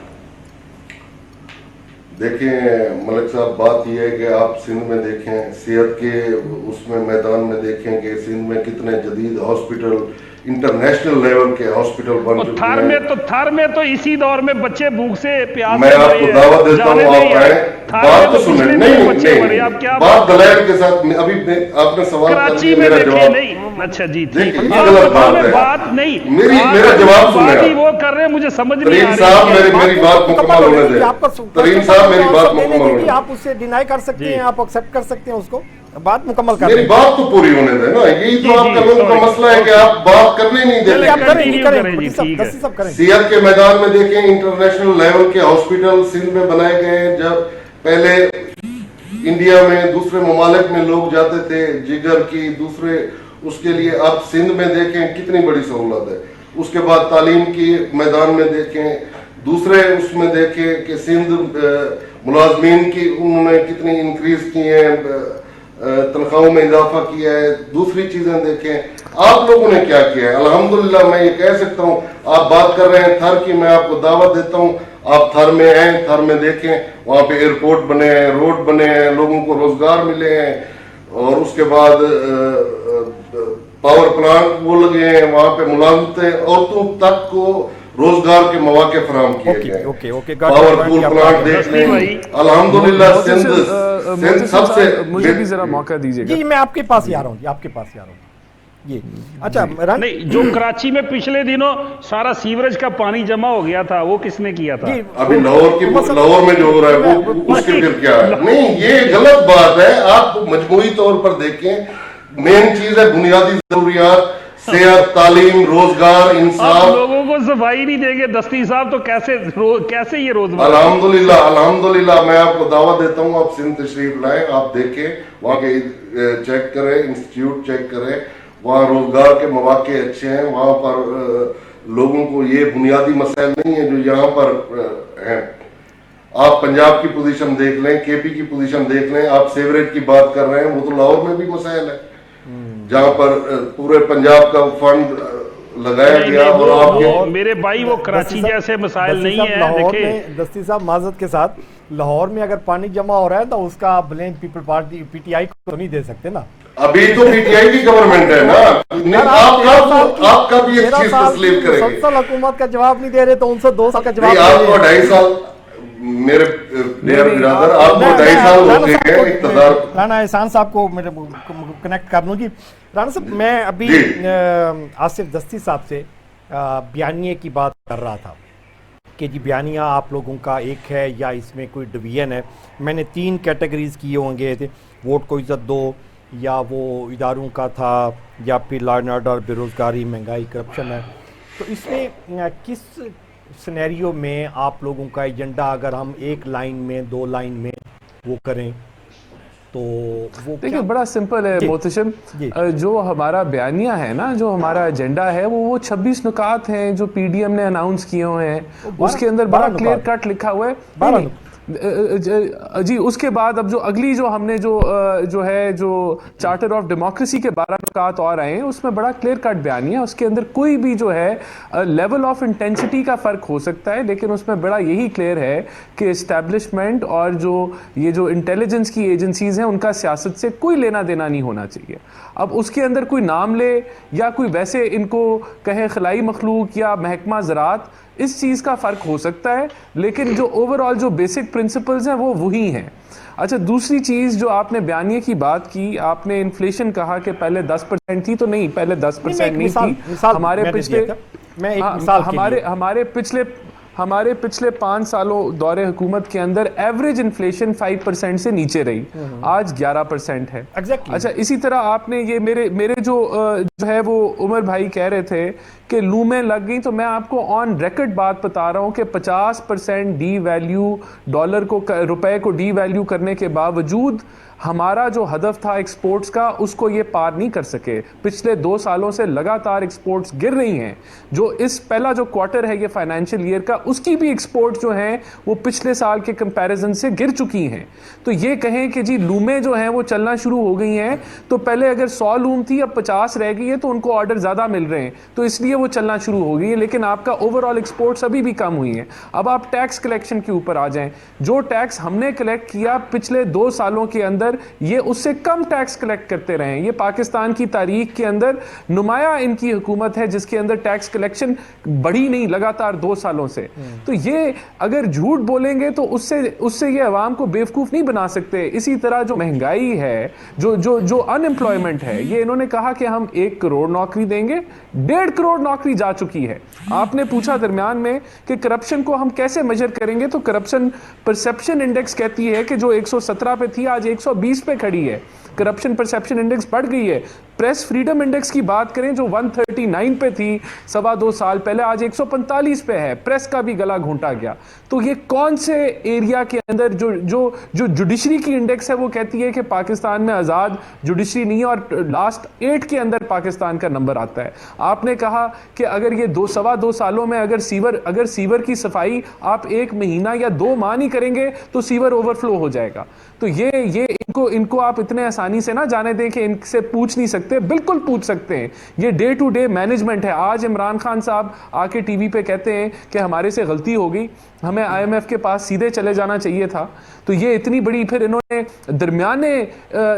دیکھیں ملک صاحب، بات یہ ہے کہ آپ سندھ میں دیکھیں، صحت کے اس میں میدان میں دیکھیں کہ سندھ میں کتنے جدید ہاسپٹل، انٹرنیشنل لیول کے ہاسپٹل بن چکے ہیں. تھر میں تو اسی دور میں بچے بھوک سے پیاس میں آپ کو دعوت دیتا ہوں، آپ آئیں، بات تو سنیں. نہیں بات دلائل کے ساتھ. ابھی آپ نے سوال کراچی میں دیکھیں نہیں. اچھا جی ٹھیک ہے، یہ غلط بات ہے. بات نہیں، میرا جواب سنیں. وہ کر رہے ہیں مجھے سمجھ نہیں آ ترین رہی. صاحب میری بات مکمل ہونے دیں. ترین صاحب میری بات مکمل ہونے دیں. آپ اسے ڈینائی کر سکتے ہیں، آپ ایکسپٹ کر سکتے ہیں اس کو. بات مکمل کر میری بات تو پوری ہونے دیں نا. یہی تو آپ کا لوگوں کا مسئلہ ہے کہ آپ بات کرنے نہیں دیتے. صحت کے میدان میں دیکھیں، انٹرنیشنل لیول کے ہاسپٹل سندھ میں بنائے گئے ہیں. جب پہلے انڈیا میں دوسرے ممالک میں لوگ جاتے تھے جگر کی دوسرے اس کے لیے، اب سندھ میں دیکھیں کتنی بڑی سہولت ہے. اس کے بعد تعلیم کی میدان میں دیکھیں، دوسرے اس میں دیکھیں کہ سندھ ملازمین کی انہوں نے کتنی انکریز کی ہیں، تنخواہوں میں اضافہ کیا ہے. دوسری چیزیں دیکھیں آپ لوگوں نے کیا کیا ہے. الحمدللہ میں یہ کہہ سکتا ہوں، آپ بات کر رہے ہیں تھر کی، میں آپ کو دعوت دیتا ہوں آپ تھر میں آئیں، تھر میں دیکھیں، وہاں پہ ایئرپورٹ بنے ہیں، روڈ بنے ہیں، لوگوں کو روزگار ملے ہیں. اور اس کے بعد پاور پلانٹ وہ لگے ہیں، وہاں پہ ملازمتیں عورتوں تک کو روزگار کے مواقع فراہم کیے گئے. پاور پول پلانٹ دیکھ لیں. الحمدللہ سندھ سب سے. مجھے بھی ذرا موقع دیجیے گا. جی میں آپ کے پاس ہی آ رہا ہوں. آپ کے پاس ہی آ رہا ہوں. جی اچھا نہیں، جو کراچی میں پچھلے دنوں سارا سیوریج کا پانی جمع ہو گیا تھا وہ کس نے کیا تھا؟ ابھی لاہور میں جو ہو رہا ہے وہ اس کے پھر کیا ہے؟ نہیں، یہ غلط بات ہے. آپ مجموعی طور پر دیکھیں، مین چیز ہے بنیادی ضروریات، صحت، تعلیم، روزگار، انصاف. لوگوں کو صفائی نہیں دیں گے دستی صاحب تو کیسے یہ روزگار؟ الحمدللہ میں آپ کو دعوت دیتا ہوں، آپ سندھ تشریف لائیں، آپ دیکھیں وہاں کے چیک کریں، انسٹیٹیوٹ چیک کریں، وہاں روزگار کے مواقع اچھے ہیں. وہاں پر لوگوں کو یہ بنیادی مسائل نہیں ہیں جو یہاں پر ہیں. آپ پنجاب کی پوزیشن دیکھ لیں، کے پی کی پوزیشن دیکھ لیں. آپ سیوریج کی بات کر رہے ہیں، وہ تو لاہور میں بھی مسائل ہے جہاں پر پورے پنجاب کا فنڈ لگایا گیا. اور آپ میرے بھائی وہ کراچی جیسے مسائل نہیں ہیں. دیکھیں دستی صاحب معذرت کے ساتھ، لاہور میں اگر پانی جمع ہو رہا ہے تو اس کا blame people party P T I کو تو نہیں دے سکتے نا. ابھی تو پی ٹی آئی کی گورنمنٹ ہے نا. آپ کا بھی ایک چیز تسلیم کریں گے. 7 سال حکومت کا جواب نہیں دے رہے تو ان سے 2 سال کا جواب آپ کو 2.5 سال میرے برادر، آپ کو 2.5 سال ہو گئے ہیں اقتدار. رانا احسان صاحب کو میرے کنیکٹ کر لوں. جی رانا صاحب، میں ابھی آصف دستی صاحب سے بیانیے کی بات کر رہا تھا کہ جی بیانیہ آپ لوگوں کا ایک ہے یا اس میں کوئی ڈویژن ہے. میں نے 3 کیٹیگریز کیے ہوں گے تھے، ووٹ کو عزت دو، یا وہ اداروں کا تھا، یا پھر لا اینڈ آرڈر، بے روزگاری، مہنگائی، کرپشن ہے. تو اس میں کس سینیریو میں آپ لوگوں کا ایجنڈا اگر ہم ایک لائن میں 2 لائن میں وہ کریں تو وہ دیکھیں بڑا سمپل ہے محتشم. جو ہمارا بیانیہ ہے نا، جو ہمارا ایجنڈا ہے وہ 26 نکات ہیں جو پی ڈی ایم نے اناؤنس کیے ہوئے ہیں. اس کے اندر بڑا کلیئر کٹ لکھا ہوا ہے. جی اس کے بعد اب جو اگلی جو ہم نے جو ہے جو چارٹر آف ڈیموکریسی کے 12 نکات اور آئے ہیں، اس میں بڑا کلیئر کٹ بیانیہ. اس کے اندر کوئی بھی جو ہے لیول آف انٹینسٹی کا فرق ہو سکتا ہے، لیکن اس میں بڑا یہی کلیئر ہے کہ اسٹیبلشمنٹ اور یہ جو انٹیلیجنس کی ایجنسیز ہیں ان کا سیاست سے کوئی لینا دینا نہیں ہونا چاہیے. اب اس کے اندر کوئی نام لے یا کوئی ویسے ان کو کہے خلائی مخلوق یا محکمہ زراعت، اس چیز کا فرق ہو سکتا ہے، لیکن جو اوور آل جو بیسک پرنسپلز ہیں وہ وہی ہیں. اچھا دوسری چیز جو آپ نے بیانیے کی بات کی، آپ نے انفلیشن کہا کہ پہلے 10% تھی، تو نہیں، پہلے 10% نہیں تھی. ہمارے پچھلے 5 سالوں دور حکومت کے اندر ایوریج انفلیشن 5% سے نیچے رہی, آج 11% ہے. اچھا, اسی طرح آپ نے یہ میرے جو ہے وہ عمر بھائی کہہ رہے تھے کہ لومیں لگ گئی, تو میں آپ کو آن ریکارڈ بات بتا رہا ہوں کہ 50% ڈی ویلیو ڈالر کو, روپے کو ڈی ویلیو کرنے کے باوجود ہمارا جو ہدف تھا ایکسپورٹس کا اس کو یہ پار نہیں کر سکے. پچھلے 2 سالوں سے لگاتار ایکسپورٹس گر رہی ہیں. جو اس پہلا جو کوارٹر ہے یہ فائنینشیل ایئر کا, اس کی بھی ایکسپورٹ جو ہیں وہ پچھلے سال کے کمپیریزن سے گر چکی ہیں. تو یہ کہیں کہ جی لومیں جو ہیں وہ چلنا شروع ہو گئی ہیں, تو پہلے اگر 100 لوم تھی اب 50 رہ گئی ہے, تو ان کو آرڈر زیادہ مل رہے ہیں تو اس لیے وہ چلنا شروع ہو گئی ہے. لیکن آپ کا اوور آل ایکسپورٹس ابھی بھی کم ہوئی ہیں. اب آپ ٹیکس کلیکشن کے اوپر آ جائیں. جو ٹیکس ہم نے کلیکٹ کیا پچھلے 2 سالوں کے اندر, یہ اس سے کم ٹیکس کلیکٹ کرتے رہے ہیں. یہ پاکستان کی تاریخ کے اندر نمایاں ان کی حکومت ہے جس کے اندر ٹیکس کلیکشن بڑھی نہیں لگاتار 2 سالوں سے. تو یہ اگر جھوٹ بولیں گے تو اس سے یہ عوام کو بیوقوف نہیں بنا سکتے. اسی طرح جو مہنگائی ہے, جو ان امپلائمنٹ ہے, یہ انہوں نے کہا کہ ہم 1 کروڑ نوکری دیں گے, 1.5 کروڑ نوکری جا چکی ہے. آپ نے پوچھا درمیان میں کہ کرپشن کو ہم کیسے میجر کریں گے, تو کرپشن پرسپشن انڈیکس کہتی ہے کہ جو 117 پہ تھی آج 120 پہ کھڑی ہے. کرپشن پرسپشن انڈیکس بڑھ گئی ہے. پریس فریڈم انڈیکس کی بات کریں جو 139 پہ تھی 2.25 سال پہلے, آج 145 پہ ہے. پریس کا بھی گلا گھونٹا گیا. تو یہ کون سے ایریا کے اندر جو جوڈیشری کی انڈیکس ہے وہ کہتی ہے کہ پاکستان میں آزاد جوڈیشری نہیں ہے, اور لاسٹ 8 کے اندر پاکستان کا نمبر آتا ہے. آپ نے کہا کہ اگر یہ 2.25 سالوں میں اگر سیور کی صفائی آپ 1 مہینہ یا 2 ماہ نہیں کریں گے تو سیور اوور فلو ہو جائے گا. تو یہ ان کو آپ اتنے آسانی سے نہ جانے دیں کہ ان سے پوچھ نہیں سکتے. بالکل پوچھ سکتے ہیں. یہ ڈے ٹو ڈے مینجمنٹ ہے. آج عمران خان صاحب آ کے ٹی وی پہ کہتے ہیں کہ ہمارے سے غلطی ہو گئی, ہمیں IMF کے پاس سیدھے چلے جانا چاہیے تھا. تو یہ اتنی بڑی, پھر انہوں نے درمیانے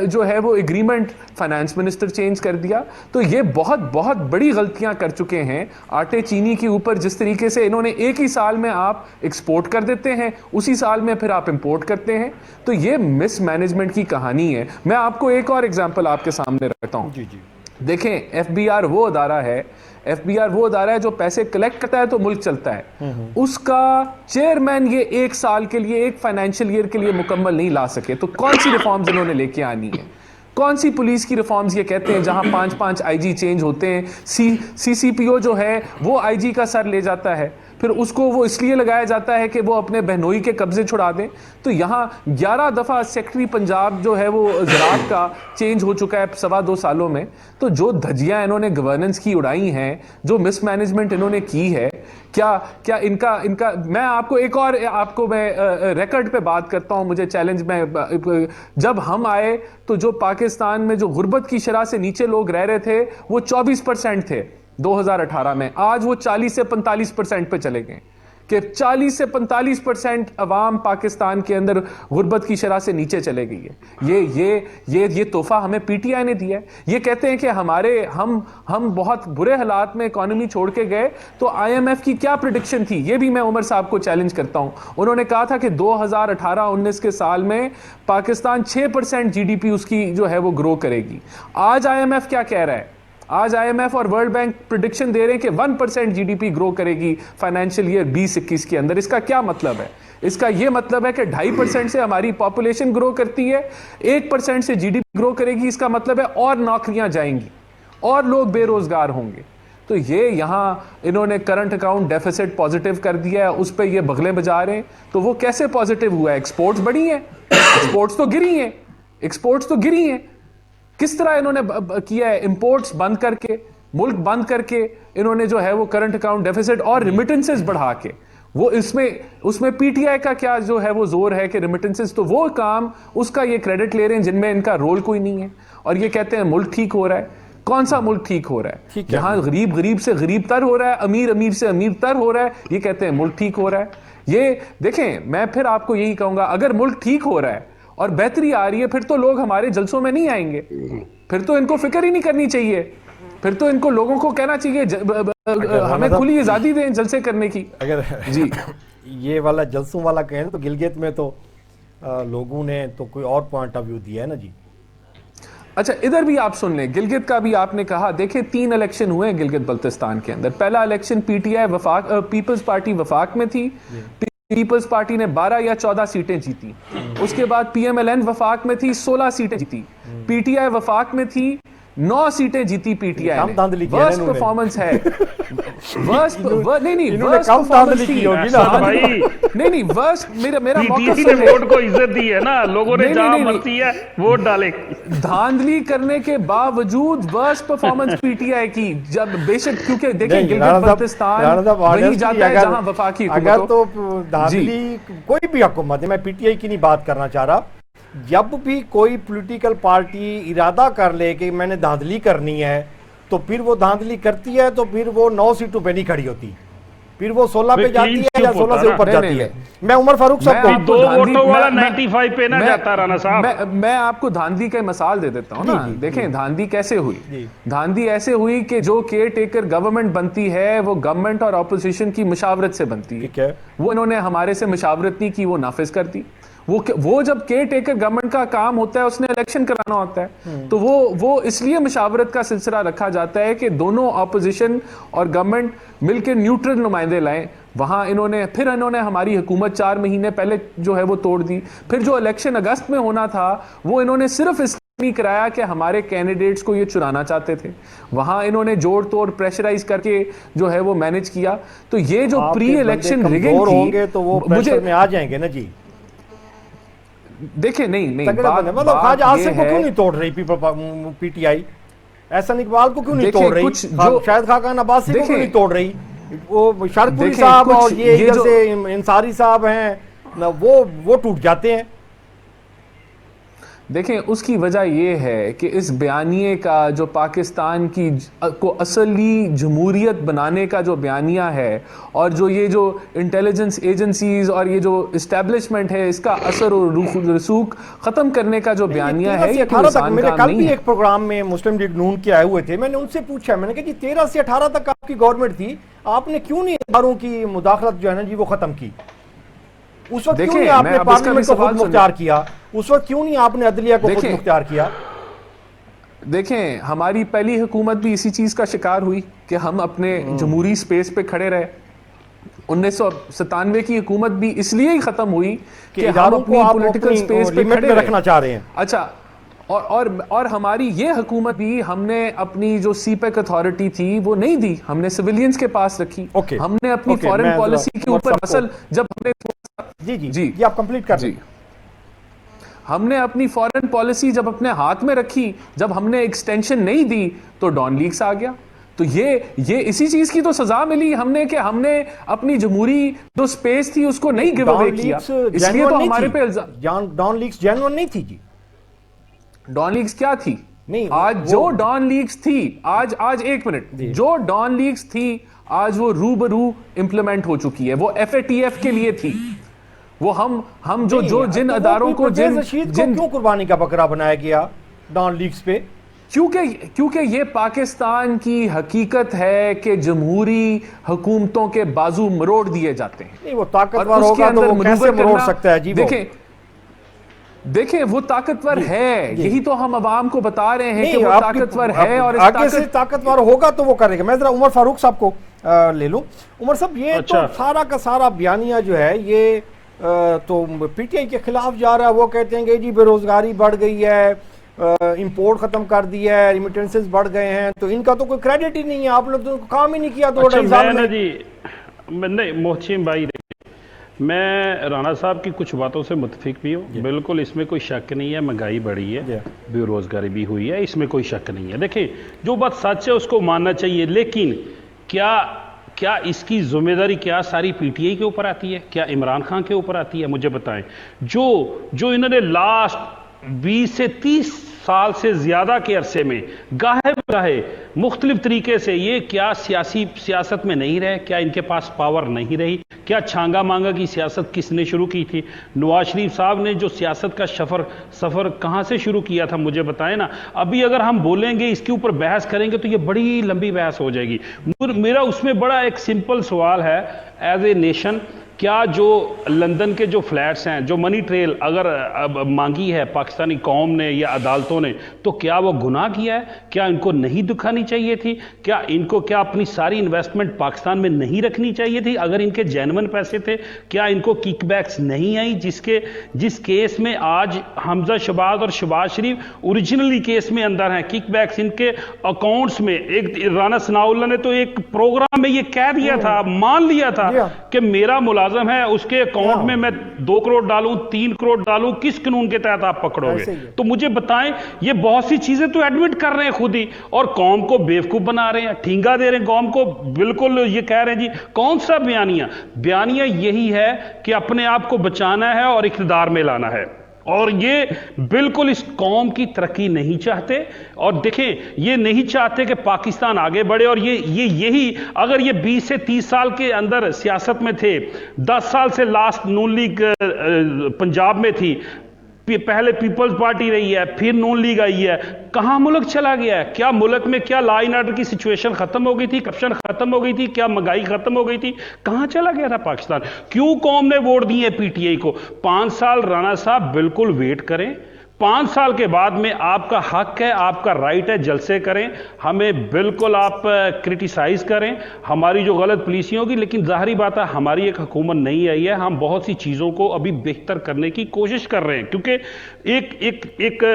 جو ہے وہ ایگریمنٹ فائنانس منسٹر چینج کر دیا. تو یہ بہت بڑی غلطیاں کر چکے ہیں. آٹے چینی کے اوپر جس طریقے سے انہوں نے ایک ہی سال میں آپ ایکسپورٹ کر دیتے ہیں, اسی سال میں پھر آپ امپورٹ کرتے ہیں. تو یہ مس مینجمنٹ کی کہانی ہے. میں آپ کو ایک اور ایگزامپل آپ کے سامنے رکھتا ہوں. دیکھیں FBR وہ ادارہ ہے جو پیسے کلیکٹ کرتا ہے تو ملک چلتا ہے. اس کا چیئرمین یہ 1 سال کے لیے, 1 فائنینشیل ایئر کے لیے مکمل نہیں لا سکے. تو کون سی ریفارمز انہوں نے لے کے آنی ہے؟ کون سی پولیس کی ریفارمز یہ کہتے ہیں جہاں 5 IG چینج ہوتے ہیں, CCPO جو ہے وہ IG کا سر لے جاتا ہے, پھر اس کو وہ اس لیے لگایا جاتا ہے کہ وہ اپنے بہنوئی کے قبضے چھڑا دیں. تو یہاں 11 دفعہ سیکٹری پنجاب جو ہے وہ زراعت کا چینج ہو چکا ہے 2.25 سالوں میں. تو جو دھجیاں انہوں نے گورننس کی اڑائی ہیں, جو مس مینجمنٹ انہوں نے کی ہے, کیا ان کا میں آپ کو ایک اور میں ریکارڈ پہ بات کرتا ہوں. مجھے چیلنج میں, جب ہم آئے تو جو پاکستان میں جو غربت کی شرح سے نیچے لوگ رہ رہے تھے وہ 24% تھے 2018 میں. آج وہ 40 سے 45% پہ چلے گئے کہ 40 سے 45% عوام پاکستان کے اندر غربت کی شرح سے نیچے چلے گئی ہے. یہ تحفہ ہمیں PTI نے دیا ہے. یہ کہتے ہیں کہ ہم بہت برے حالات میں اکانومی چھوڑ کے گئے. تو IMF کی کیا پریڈکشن تھی, یہ بھی میں عمر صاحب کو چیلنج کرتا ہوں. انہوں نے کہا تھا کہ 2018-19 کے سال میں پاکستان 6% GDP اس کی جو ہے وہ گرو کرے گی. آج IMF کیا کہہ رہا ہے؟ آج IMF اور ورلڈ بینک پریڈکشن دے رہے ہیں کہ 1% GDP گرو کرے گی فائنینشیل ایئر 2021 کے اندر. اس کا کیا مطلب ہے؟ اس کا یہ مطلب ہے کہ 2.5% سے ہماری پاپولیشن گرو کرتی ہے, 1% سے GDP گرو کرے گی. اس کا مطلب ہے اور نوکریاں جائیں گی, اور لوگ بے روزگار ہوں گے. تو یہ یہاں انہوں نے کرنٹ اکاؤنٹ ڈیفیسٹ پازیٹیو کر دیا ہے, اس پہ یہ بغلیں بجا رہے ہیں. تو وہ کیسے پازیٹیو ہوا ہے؟ ایکسپورٹس بڑھی ہیں, ایکسپورٹس تو گری ہیں. کس طرح انہوں نے کیا ہے؟ امپورٹس بند کر کے, ملک بند کر کے انہوں نے جو ہے وہ کرنٹ اکاؤنٹ ڈیفیسٹ اور ریمیٹنسز بڑھا کے, وہ اس میں PTI کا کیا جو ہے وہ زور ہے کہ ریمیٹنسز, تو وہ کام اس کا یہ کریڈٹ لے رہے ہیں جن میں ان کا رول کوئی نہیں ہے, اور یہ کہتے ہیں ملک ٹھیک ہو رہا ہے. کون سا ملک ٹھیک ہو رہا ہے؟ جہاں غریب سے غریب تر ہو رہا ہے, امیر سے امیر تر ہو رہا ہے, یہ کہتے ہیں ملک ٹھیک ہو رہا ہے. یہ دیکھیں, میں پھر آپ کو یہی کہوں گا, اگر ملک ٹھیک ہو رہا ہے اور بہتری آ رہی ہے, پھر تو لوگ ہمارے جلسوں میں نہیں آئیں گے. پھر تو ان کو فکر ہی نہیں کرنی چاہیے. پھر تو ان کو لوگوں کو کہنا چاہیے ہمیں کھلی آزادی دیں جلسے کرنے کی. اگر جی یہ والا جلسوں والا کہیں تو گلگت میں تو لوگوں نے تو کوئی اور پوائنٹ آف ویو دیا ہے نا جی. اچھا ادھر بھی آپ سن لیں, گلگت کا بھی آپ نے کہا. دیکھیں 3 الیکشن ہوئے ہیں گلگت بلتستان کے اندر. پہلا الیکشن پی ٹی آئی وفاق پیپلز پارٹی وفاق میں تھی, پیپلز پارٹی نے 12 یا 14 سیٹیں جیتی. اس کے بعد پی ایم ایل این وفاق میں تھی 16 سیٹیں جیتی. پی ٹی آئی وفاق میں تھی 9 سیٹیں جیتی پی ٹی آئی نے. ورسٹ پرفارمنس ہے, نہیں ورسٹ, میرا موقف سن ووٹ کو عزت دی ہے نا, لوگوں نے جہاں مرضی ہے ووٹ ڈالے. دھاندلی کرنے کے باوجود worst performance P T I کی, جب بے شک کیونکہ دیکھیں گلگت بلتستان وہی جاتا ہے جہاں وفاقی حکومت. اگر تو دھاندلی کوئی بھی حکومت ہے, میں پی ٹی آئی کی نہیں بات کرنا چاہ رہا, جب بھی کوئی پولیٹیکل پارٹی ارادہ کر لے کہ میں نے دھاندلی کرنی ہے تو پھر وہ دھاندلی کرتی ہے, تو پھر وہ 9 سیٹوں پہ نہیں کھڑی ہوتی, پھر وہ 16 پہ جاتی ہے یا 16 سے اوپر جاتی ہے. میں عمر فاروق صاحب کو 2 ووٹوں والا 95 پہ نہ جاتا رانا صاحب. میں آپ کو دھاندلی کا مثال دے دیتا ہوں نا. دیکھیں دھاندلی کیسے ہوئی. دھاندلی ایسے ہوئی کہ جو کیئر ٹیکر گورنمنٹ بنتی ہے وہ گورنمنٹ اور اپوزیشن کی مشاورت سے بنتی ہے. وہ انہوں نے ہمارے سے مشاورت نہیں کی, وہ نافذ کر دی. وہ جب کیئر ٹیکر گورنمنٹ کا کام ہوتا ہے اس نے الیکشن کرانا ہوتا ہے, تو وہ اس لیے مشاورت کا سلسلہ رکھا جاتا ہے کہ دونوں اپوزیشن اور گورنمنٹ مل کے نیوٹرل نمائندے لائیں. وہاں انہوں نے ہماری حکومت 4 مہینے پہلے جو ہے وہ توڑ دی. پھر جو الیکشن اگست میں ہونا تھا وہ انہوں نے صرف اس نہیں کرایا کہ ہمارے کینڈیڈیٹس کو یہ چرانا چاہتے تھے. وہاں انہوں نے جوڑ توڑ پریشرائز کر کے جو ہے وہ مینج کیا. تو یہ جو پری الیکشن ریگنگ تھی, تو وہ پریشر میں آ جائیں گے نا جی. دیکھیں نہیں مطلب خواجہ آصف کو کیوں نہیں توڑ رہی P T I, Ahsan Iqbal کو کیوں نہیں توڑ رہی, شاہد خاقان عباسی کو کیوں نہیں توڑ رہی, وہ شرپوری صاحب اور یہ ادھر سے انصاری صاحب ہیں وہ ٹوٹ جاتے ہیں. دیکھیں اس کی وجہ یہ ہے کہ اس بیانیے کا جو پاکستان کی کو اصلی جمہوریت بنانے کا جو بیانیہ ہے, اور یہ جو انٹیلیجنس ایجنسیز اور یہ جو اسٹیبلشمنٹ ہے اس کا اثر و رسوخ ختم کرنے کا جو بیانیہ ہے, یہ کوئی آسان میرے کام کل نہیں بھی ہے. ایک پروگرام میں مسلم لیگ نون کے آئے ہوئے تھے, میں نے ان سے پوچھا, میں نے کہا جی 13 سے 18 تک آپ کی گورنمنٹ تھی, آپ نے کیوں نہیں اداروں کی مداخلت جو ہے نا جی وہ ختم کی؟ اس وقت کیوں نہیں آپ نے پارلیمنٹ کو خود مختار کیا؟ اس وقت کیوں نہیں آپ نے عدلیہ کو خود مختار کیا؟ دیکھیں ہماری پہلی حکومت بھی اسی چیز کا شکار ہوئی کہ ہم اپنے جمہوری سپیس پہ کھڑے رہے. 1997 کی حکومت بھی اس لیے ہی ختم ہوئی کہ ہم اپنی پولیٹیکل سپیس پہ کھڑے رکھنا چاہ رہے ہیں. اچھا, اور ہماری یہ حکومت بھی ہم نے اپنی جو سی پیک اتھارٹی تھی وہ نہیں دی, ہم نے سویلینز کے پاس رکھی. ہم نے اپنی فارن پالیسی کے اوپر اصل جب ہم نے جی آپ کمپلیٹ کر دیں. ہم نے اپنی فارن پالیسی جب اپنے ہاتھ میں رکھی, جب ہم نے ایکسٹینشن نہیں دی تو ڈان لیگز آ گیا. تو یہ اسی چیز کی تو سزا ملی ہم نے کہ ہم نے اپنی جمہوری جو سپیس تھی اس کو نہیں گیو اوے کیا. اس لیے تو ہمارے پہ ڈان لیگز جینوئن نہیں تھی جی. ڈان لیگز کیا تھی؟ آج جو ڈان لیگز تھی, آج ایک منٹ, جو ڈان لیگز تھی آج وہ روبرو امپلیمنٹ ہو چکی ہے. وہ ایف اے ٹی ایف کے لیے تھی. وہ ہم جو جن اداروں کو کیوں قربانی کا بکرا بنایا گیا ڈان لیگز پہ؟ کیونکہ یہ پاکستان کی حقیقت ہے کہ جمہوری حکومتوں کے بازو مروڑ دیے جاتے ہیں. نہیں وہ طاقتور ہوگا تو وہ کیسے مروڑ سکتا ہے جی؟ دیکھیں وہ طاقتور ہے, یہی تو ہم عوام کو بتا رہے ہیں کہ وہ طاقتور ہے, اور آگے سے طاقتور ہوگا تو وہ کرے گا. میں ذرا عمر فاروق صاحب کو لے لوں. عمر صاحب یہ تو سارا کا سارا بیانیہ جو ہے یہ تو پی ٹی آئی کے خلاف جا رہا ہے. وہ کہتے ہیں کہ جی بے روزگاری بڑھ گئی ہے, امپورٹ ختم کر دی ہے, ریمیٹنسز بڑھ گئے ہیں, تو ان کا تو کوئی کریڈٹ ہی نہیں ہے, آپ لوگ تو کام ہی نہیں کیا 2.5 سال میں. جی نہیں محسن بھائی, میں رانا صاحب کی کچھ باتوں سے متفق بھی ہوں. بالکل اس میں کوئی شک نہیں ہے, مہنگائی بڑھی ہے, بے روزگاری بھی ہوئی ہے, اس میں کوئی شک نہیں ہے. دیکھیں جو بات سچ ہے اس کو ماننا چاہیے, لیکن کیا اس کی ذمہ داری کیا ساری پی ٹی آئی کے اوپر آتی ہے؟ کیا عمران خان کے اوپر آتی ہے؟ مجھے بتائیں. جو انہوں نے لاسٹ 20 سے 30 سال سے زیادہ کے عرصے میں گاہے مختلف طریقے سے یہ کیا سیاست میں نہیں رہے؟ کیا ان کے پاس پاور نہیں رہی؟ کیا چھانگا مانگا کی سیاست کس نے شروع کی تھی؟ نواز شریف صاحب نے جو سیاست کا سفر کہاں سے شروع کیا تھا؟ مجھے بتائیں نا. ابھی اگر ہم بولیں گے اس کے اوپر بحث کریں گے تو یہ بڑی لمبی بحث ہو جائے گی. میرا اس میں بڑا ایک سمپل سوال ہے, ایز اے نیشن کیا جو لندن کے جو فلیٹس ہیں، جو منی ٹریل اگر مانگی ہے پاکستانی قوم نے یا عدالتوں نے، تو کیا وہ گناہ کیا ہے؟ کیا ان کو نہیں دکھانی چاہیے تھی؟ کیا ان کو اپنی ساری انویسٹمنٹ پاکستان میں نہیں رکھنی چاہیے تھی اگر ان کے جینون پیسے تھے؟ کیا ان کو کک بیکس نہیں آئی؟ جس کیس میں آج حمزہ شہباز اور شہباز شریف اوریجنلی کیس میں اندر ہیں، کک بیکس ان کے اکاؤنٹس میں، ایک رانا ثناء اللہ نے تو ایک پروگرام میں یہ کہہ دیا تھا، مان لیا تھا کہ میرا ملازم ہے، اس کے اکاؤنٹ میں 2 کروڑ ڈالوں، 3 کروڑ ڈالوں، کس قانون کے تحت آپ پکڑو گے؟ تو مجھے بتائیں، یہ بہت سی چیزیں تو ایڈمٹ کر رہے ہیں خود ہی، اور قوم کو بیوقوف بنا رہے ہیں، ٹھینگا دے رہے ہیں قوم کو، بالکل یہ کہہ رہے ہیں جی کون سا بیانیہ یہی ہے کہ اپنے آپ کو بچانا ہے اور اقتدار میں لانا ہے، اور یہ بالکل اس قوم کی ترقی نہیں چاہتے، اور دیکھیں یہ نہیں چاہتے کہ پاکستان آگے بڑھے، اور یہی اگر یہ 20 سے 30 سال کے اندر سیاست میں تھے، 10 سال سے لاسٹ نون لیگ پنجاب میں تھی، پہلے پیپلز پارٹی رہی ہے، پھر نون لیگ آئی ہے، کہاں ملک چلا گیا ہے؟ کیا ملک میں کیا لا اینڈ آرڈر کی سچویشن ختم ہو گئی تھی؟ کرپشن ختم ہو گئی تھی؟ کیا مہنگائی ختم ہو گئی تھی؟ کہاں چلا گیا تھا پاکستان؟ کیوں قوم نے ووٹ دیے پی ٹی آئی کو؟ 5 سال رانا صاحب بالکل ویٹ کریں، 5 سال کے بعد میں آپ کا حق ہے، آپ کا رائٹ ہے، جلسے کریں، ہمیں بالکل آپ کرٹیسائز کریں ہماری جو غلط پالیسیوں کی، لیکن ظاہری بات ہے ہماری ایک حکومت نہیں آئی ہے، ہم بہت سی چیزوں کو ابھی بہتر کرنے کی کوشش کر رہے ہیں، کیونکہ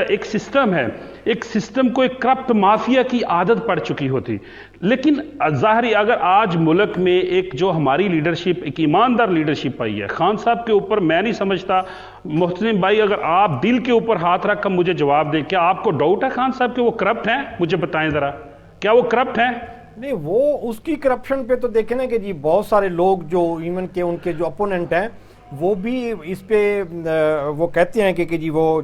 ایک سسٹم ہے، ایک سسٹم کو ایک کرپٹ مافیا کی عادت پڑ چکی ہوتی، لیکن ظاہری اگر آج ملک میں ایک جو ہماری لیڈرشپ، ایک ایماندار لیڈرشپ آئی ہے، خان صاحب کے اوپر میں نہیں سمجھتا، محترم بھائی اگر آپ دل کے اوپر ہاتھ رکھ کر مجھے جواب دیں، کیا آپ کو ڈاؤٹ ہے خان صاحب کہ وہ کرپٹ ہیں؟ مجھے بتائیں ذرا، کیا وہ کرپٹ ہیں؟ نہیں، وہ اس کی کرپشن پہ تو دیکھیں نا کہ جی بہت سارے لوگ جو ایون کہ ان کے جو اپوننٹ ہیں وہ بھی اس پہ وہ کہتے ہیں کہ جی وہ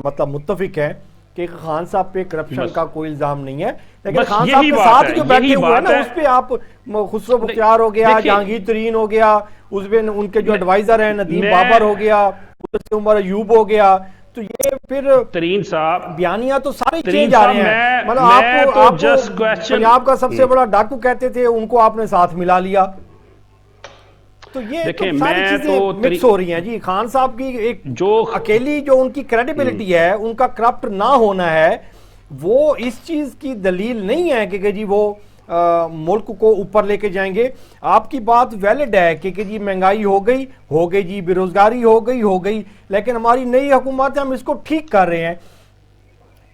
مطلب متفق ہیں کہ خان صاحب پہ کرپشن کا کوئی الزام نہیں ہے، لیکن خان صاحب کے ساتھ جو بیٹھے ہوئے ہیں نا اس پہ آپ خسرو بختیار ہو گیا، جہانگیر ترین ہو گیا، اس پہ ان کے جو ایڈوائزر ہیں ندیم بابر ہو گیا، عمر ایوب ہو گیا، تو یہ پھر ترین صاحب بیانیاں تو سارے چینج آ رہے ہیں، مطلب آپ پنجاب کا سب سے بڑا ڈاکو کہتے تھے، ان کو آپ نے ساتھ ملا لیا، تو یہ تو ساری چیزیں مکس ہو رہی ہیں جی۔ خان صاحب کی ایک جو اکیلی جو ان کی کریڈیبلٹی ہے، ان کا کرپٹ نہ ہونا ہے، وہ اس چیز کی دلیل نہیں ہے کہ جی وہ ملک کو اوپر لے کے جائیں گے۔ آپ کی بات ویلڈ ہے کہ جی مہنگائی ہو گئی جی، بے روزگاری ہو گئی، لیکن ہماری نئی حکومت ہم اس کو ٹھیک کر رہے ہیں،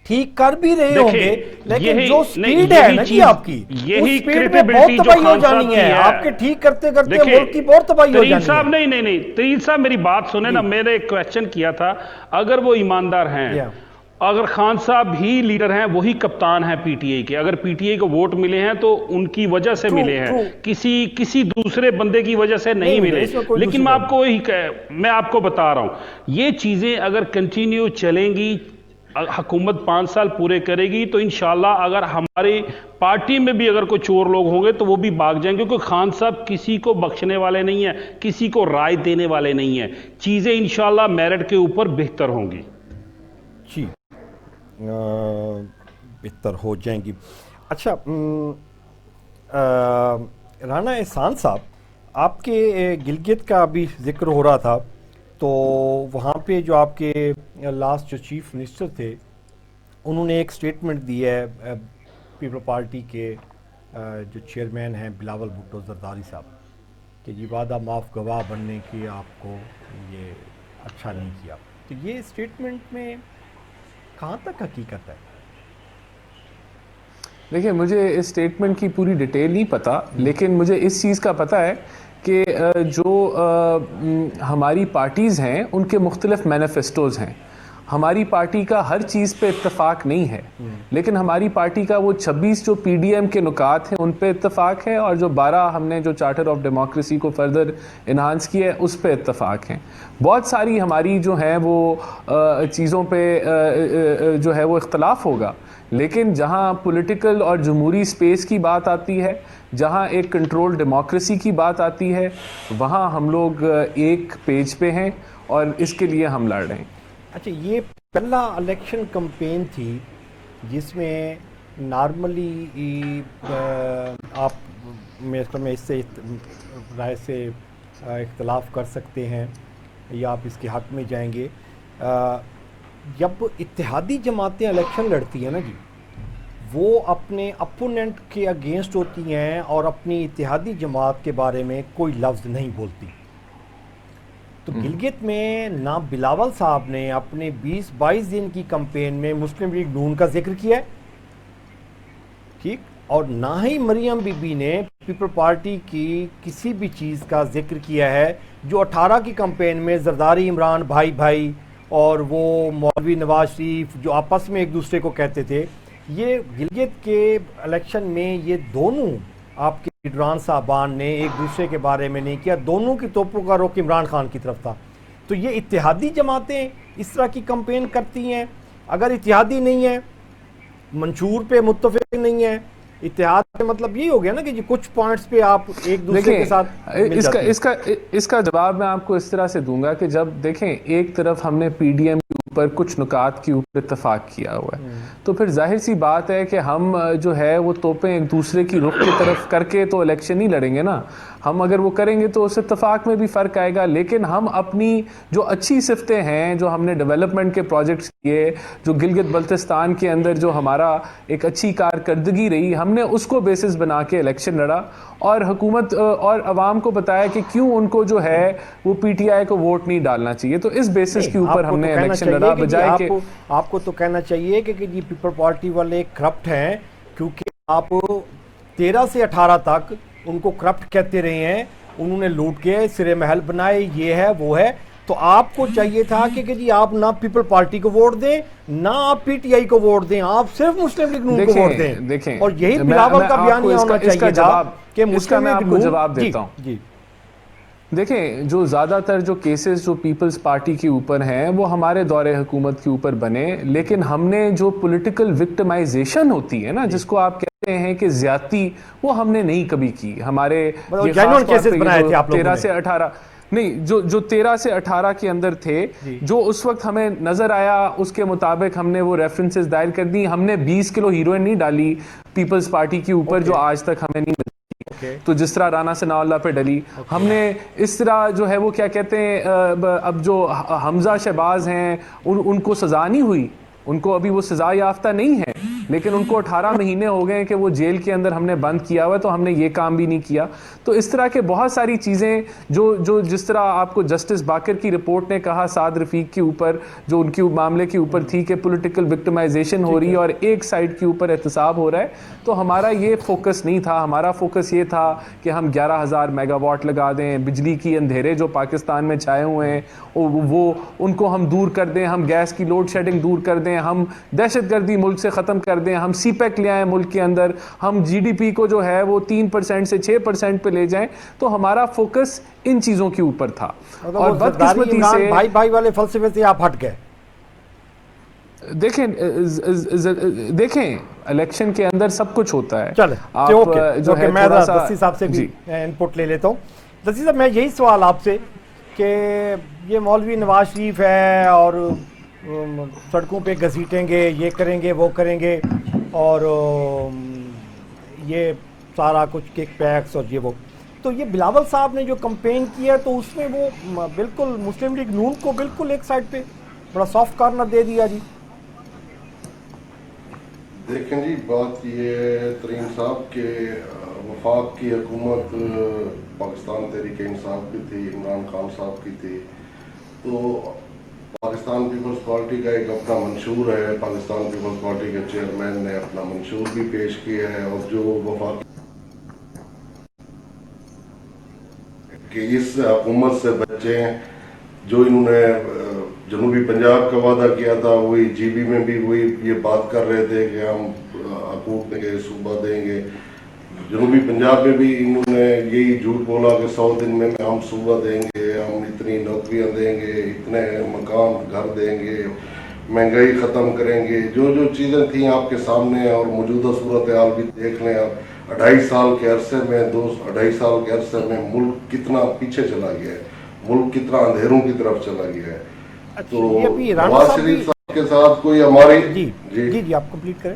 ٹھیک کر بھی رہے ہوں گے، لیکن جو سپیڈ ہے نا جی آپ کی، اس سپیڈ میں بہت تباہی ہو جانی ہے، آپ کے ٹھیک کرتے کرتے ملک کی بہت تباہی ہو جانی ہے۔ نہیں ترین صاحب میری بات سنیں نا، میں نے ایک کویسچن کیا تھا، اگر وہ ایماندار ہیں، اگر خان صاحب ہی لیڈر ہیں، وہی کپتان ہیں پی ٹی آئی کے، اگر پی ٹی آئی کو ووٹ ملے ہیں تو ان کی وجہ سے ملے ہیں، کسی دوسرے بندے کی وجہ سے نہیں ملے، لیکن میں آپ کو بتا رہا ہوں، یہ چیزیں اگر کنٹینیو چلیں گی، حکومت 5 سال پورے کرے گی، تو انشاءاللہ اگر ہماری پارٹی میں بھی اگر کوئی چور لوگ ہوں گے تو وہ بھی بھاگ جائیں گے، کیونکہ خان صاحب کسی کو بخشنے والے نہیں ہیں، کسی کو رائے دینے والے نہیں ہیں، چیزیں انشاءاللہ میرٹ کے اوپر بہتر ہوں گی، جی بہتر ہو جائیں گی۔ اچھا رانا احسان صاحب، آپ کے گلگت کا بھی ذکر ہو رہا تھا، تو وہاں پہ جو آپ کے لاسٹ جو چیف منسٹر تھے، انہوں نے ایک سٹیٹمنٹ دی ہے پیپل پارٹی کے جو چیئرمین ہیں بلاول بھٹو زرداری صاحب، کہ جی وعدہ معاف گواہ بننے کی آپ کو یہ اچھا نہیں کیا، تو یہ سٹیٹمنٹ میں کہاں تک حقیقت ہے؟ دیکھیں مجھے اس سٹیٹمنٹ کی پوری ڈیٹیل نہیں پتا، لیکن مجھے اس چیز کا پتا ہے کہ جو ہماری پارٹیز ہیں ان کے مختلف مینیفیسٹوز ہیں، ہماری پارٹی کا ہر چیز پہ اتفاق نہیں ہے، لیکن ہماری پارٹی کا وہ 26 جو پی ڈی ایم کے نکات ہیں ان پہ اتفاق ہے، اور جو 12 ہم نے جو چارٹر آف ڈیموکریسی کو فردر انہانس کیا ہے اس پہ اتفاق ہیں۔ بہت ساری ہماری جو ہیں وہ چیزوں پہ جو ہے وہ اختلاف ہوگا، لیکن جہاں پولیٹیکل اور جمہوری سپیس کی بات آتی ہے، جہاں ایک کنٹرول ڈیموکریسی کی بات آتی ہے، وہاں ہم لوگ ایک پیج پہ ہیں اور اس کے لیے ہم لڑ رہے ہیں۔ اچھا، یہ پہلا الیکشن کمپین تھی جس میں نارملی آپ میرے خیال میں اس سے رائے سے اختلاف کر سکتے ہیں یا آپ اس کے حق میں جائیں گے. جب اتحادی جماعتیں الیکشن لڑتی ہیں نا جی, وہ اپنے اپوننٹ کے اگینسٹ ہوتی ہیں اور اپنی اتحادی جماعت کے بارے میں کوئی لفظ نہیں بولتی. تو گلگت میں نہ بلاول صاحب نے اپنے 20-22 دن کی کمپین میں مسلم لیگ نون کا ذکر کیا ہے, ٹھیک, اور نہ ہی مریم بی بی نے پیپل پارٹی کی کسی بھی چیز کا ذکر کیا ہے جو 18 کی کمپین میں زرداری عمران بھائی بھائی اور وہ مولوی نواز شریف جو آپس میں ایک دوسرے کو کہتے تھے. یہ گلگت کے الیکشن میں یہ دونوں آپ کے لیڈران صاحبان نے ایک دوسرے کے بارے میں نہیں کیا, دونوں کی توپوں کا رخ عمران خان کی طرف تھا. تو یہ اتحادی جماعتیں اس طرح کی کمپین کرتی ہیں. اگر اتحادی نہیں ہیں, منشور پہ متفق نہیں ہیں, اتحاد کا مطلب یہی ہو گیا نا کہ جی کچھ پوائنٹس پہ آپ ایک دوسرے کے ساتھ مل جاتے ہیں. اس کا جواب میں آپ کو اس طرح سے دوں گا کہ جب دیکھیں ایک طرف ہم نے پی ڈی ایم کے اوپر کچھ نکات کے اوپر اتفاق کیا ہوا ہے, تو پھر ظاہر سی بات ہے کہ ہم جو ہے وہ توپیں ایک دوسرے کی رخ کی طرف کر کے تو الیکشن نہیں لڑیں گے نا. ہم اگر وہ کریں گے تو اس اتفاق میں بھی فرق آئے گا, لیکن ہم اپنی جو اچھی صفتیں ہیں, جو ہم نے ڈیولپمنٹ کے پروجیکٹس کیے, جو گلگت بلتستان کے اندر جو ہمارا ایک اچھی کارکردگی رہی, ہم نے اس کو بیسس بنا کے الیکشن لڑا اور حکومت اور عوام کو بتایا کہ کیوں ان کو جو ہے وہ پی ٹی آئی کو ووٹ نہیں ڈالنا چاہیے. تو اس بیسس کے اوپر ہم نے الیکشن لڑا, بجائے کہ آپ کو تو کہنا چاہیے کہ جی پیپل پارٹی والے کرپٹ ہیں, کیونکہ آپ 13 سے 18 تک ان کو کرپٹ کہتے رہے ہیں, انہوں نے لوٹ کے سرے محل بنائے, یہ ہے وہ ہے. تو آپ کو چاہیے تھا کہ جی آپ نہ پیپل پارٹی کو ووٹ دیں نہ آپ پی ٹی آئی کو ووٹ دیں, آپ صرف مسلم لیگ نون کو ووٹ دیں. اور یہی بلاول کا بیانیہ ہونا چاہیے تھا کہ مسلم لیگ نون. جواب دیتا ہوں. دیکھیں جو زیادہ تر جو کیسز جو پیپلز پارٹی کے اوپر ہیں وہ ہمارے دور حکومت کے اوپر بنے, لیکن ہم نے جو پولیٹیکل وکٹمائزیشن ہوتی ہے نا, جس کو آپ کہتے ہیں کہ زیادتی, وہ ہم نے نہیں کبھی کی. ہمارے 13 سے 18 نہیں, جو 13 سے 18 کے اندر تھے, جو اس وقت ہمیں نظر آیا اس کے مطابق ہم نے وہ ریفرنسز دائر کر دی. ہم نے 20 کلو ہیروئن نہیں ڈالی پیپلز پارٹی کے اوپر جو آج تک ہمیں نہیں ملی, تو جس طرح رانا ثناء اللہ پہ ڈلی. ہم نے اس طرح جو ہے وہ کیا کہتے ہیں, اب جو حمزہ شہباز ہیں ان کو سزا نہیں ہوئی, ان کو ابھی وہ سزا یافتہ نہیں ہے, لیکن ان کو 18 مہینے ہو گئے کہ وہ جیل کے اندر ہم نے بند کیا ہوا ہے, تو ہم نے یہ کام بھی نہیں کیا. تو اس طرح کے بہت ساری چیزیں جو جس طرح آپ کو جسٹس باقر کی رپورٹ نے کہا سعد رفیق کے اوپر, جو ان کے معاملے کے اوپر تھی کہ پولیٹیکل وکٹمائزیشن ہو رہی ہے اور ایک سائڈ کے اوپر احتساب ہو رہا ہے, تو ہمارا یہ فوکس نہیں تھا. ہمارا فوکس یہ تھا کہ ہم 11,000 میگا واٹ لگا دیں, بجلی کی اندھیرے جو پاکستان میں چھائے ہوئے ہیں وہ ان کو ہم دور کر دیں, ہم گیس کی لوڈ شیڈنگ دور کر دیں, ہم دہشت گردی ملک سے ختم کر دیں, ہم سی پیک لے آئیں ملک کے اندر, ہم جی ڈی پی کو جو ہے وہ 3% سے 6% پہ لے جائیں. تو ہمارا فوکس ان چیزوں کے اوپر تھا. اور بدقسمتی سے بھائی بھائی والے فلسفے سے آپ ہٹ گئے. دیکھیں الیکشن کے اندر سب کچھ ہوتا ہے. چلیں میں دستی صاحب سے بھی انپٹ لے لیتا ہوں. دستی صاحب, میں یہی سوال آپ سے کہ یہ مولوی نواز شریف ہے اور سڑکوں پہ گھسیٹیں گے, یہ کریں گے وہ کریں گے, اور یہ سارا کچھ کک پیکس اور یہ وہ, تو یہ بلاول صاحب نے جو کمپین کی ہے تو اس میں وہ بالکل مسلم لیگ نون کو بالکل ایک سائڈ پہ بڑا سافٹ کارنر دے دیا. جی دیکھیں جی, بات یہ ہے ترین صاحب کہ وفاق کی حکومت پاکستان تحریک انصاف کی تھی, عمران خان صاحب کی تھی. تو پاکستان پیپلز پارٹی کا ایک اپنا منشور ہے, پاکستان پیپلز پارٹی کے چیئرمین نے اپنا منشور بھی پیش کیا ہے, اور جو وفاق کہ اس حکومت سے بچیں, جو انہوں نے جنوبی پنجاب کا وعدہ کیا تھا وہی جی بی میں بھی وہی یہ بات کر رہے تھے کہ ہم حقوق دیں گے, صوبہ دیں گے. جنوبی پنجاب میں بھی انہوں نے یہی جھوٹ بولا کہ 100 دن میں ہم صوبہ دیں گے, ہم اتنی نوکریاں دیں گے, اتنے مکان گھر دیں گے, مہنگائی ختم کریں گے. جو چیزیں تھیں آپ کے سامنے, اور موجودہ صورتحال بھی دیکھ لیں آپ. 2.5 سال کے عرصے میں 2.5 سال کے عرصے میں ملک کتنا پیچھے چلا گیا ہے, ملک کتنا اندھیروں کی طرف چلا گیا ہے. تو نواز شریف صاحب کے ساتھ کوئی ہماری جی آپ کمپلیٹ کریں.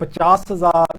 50,000,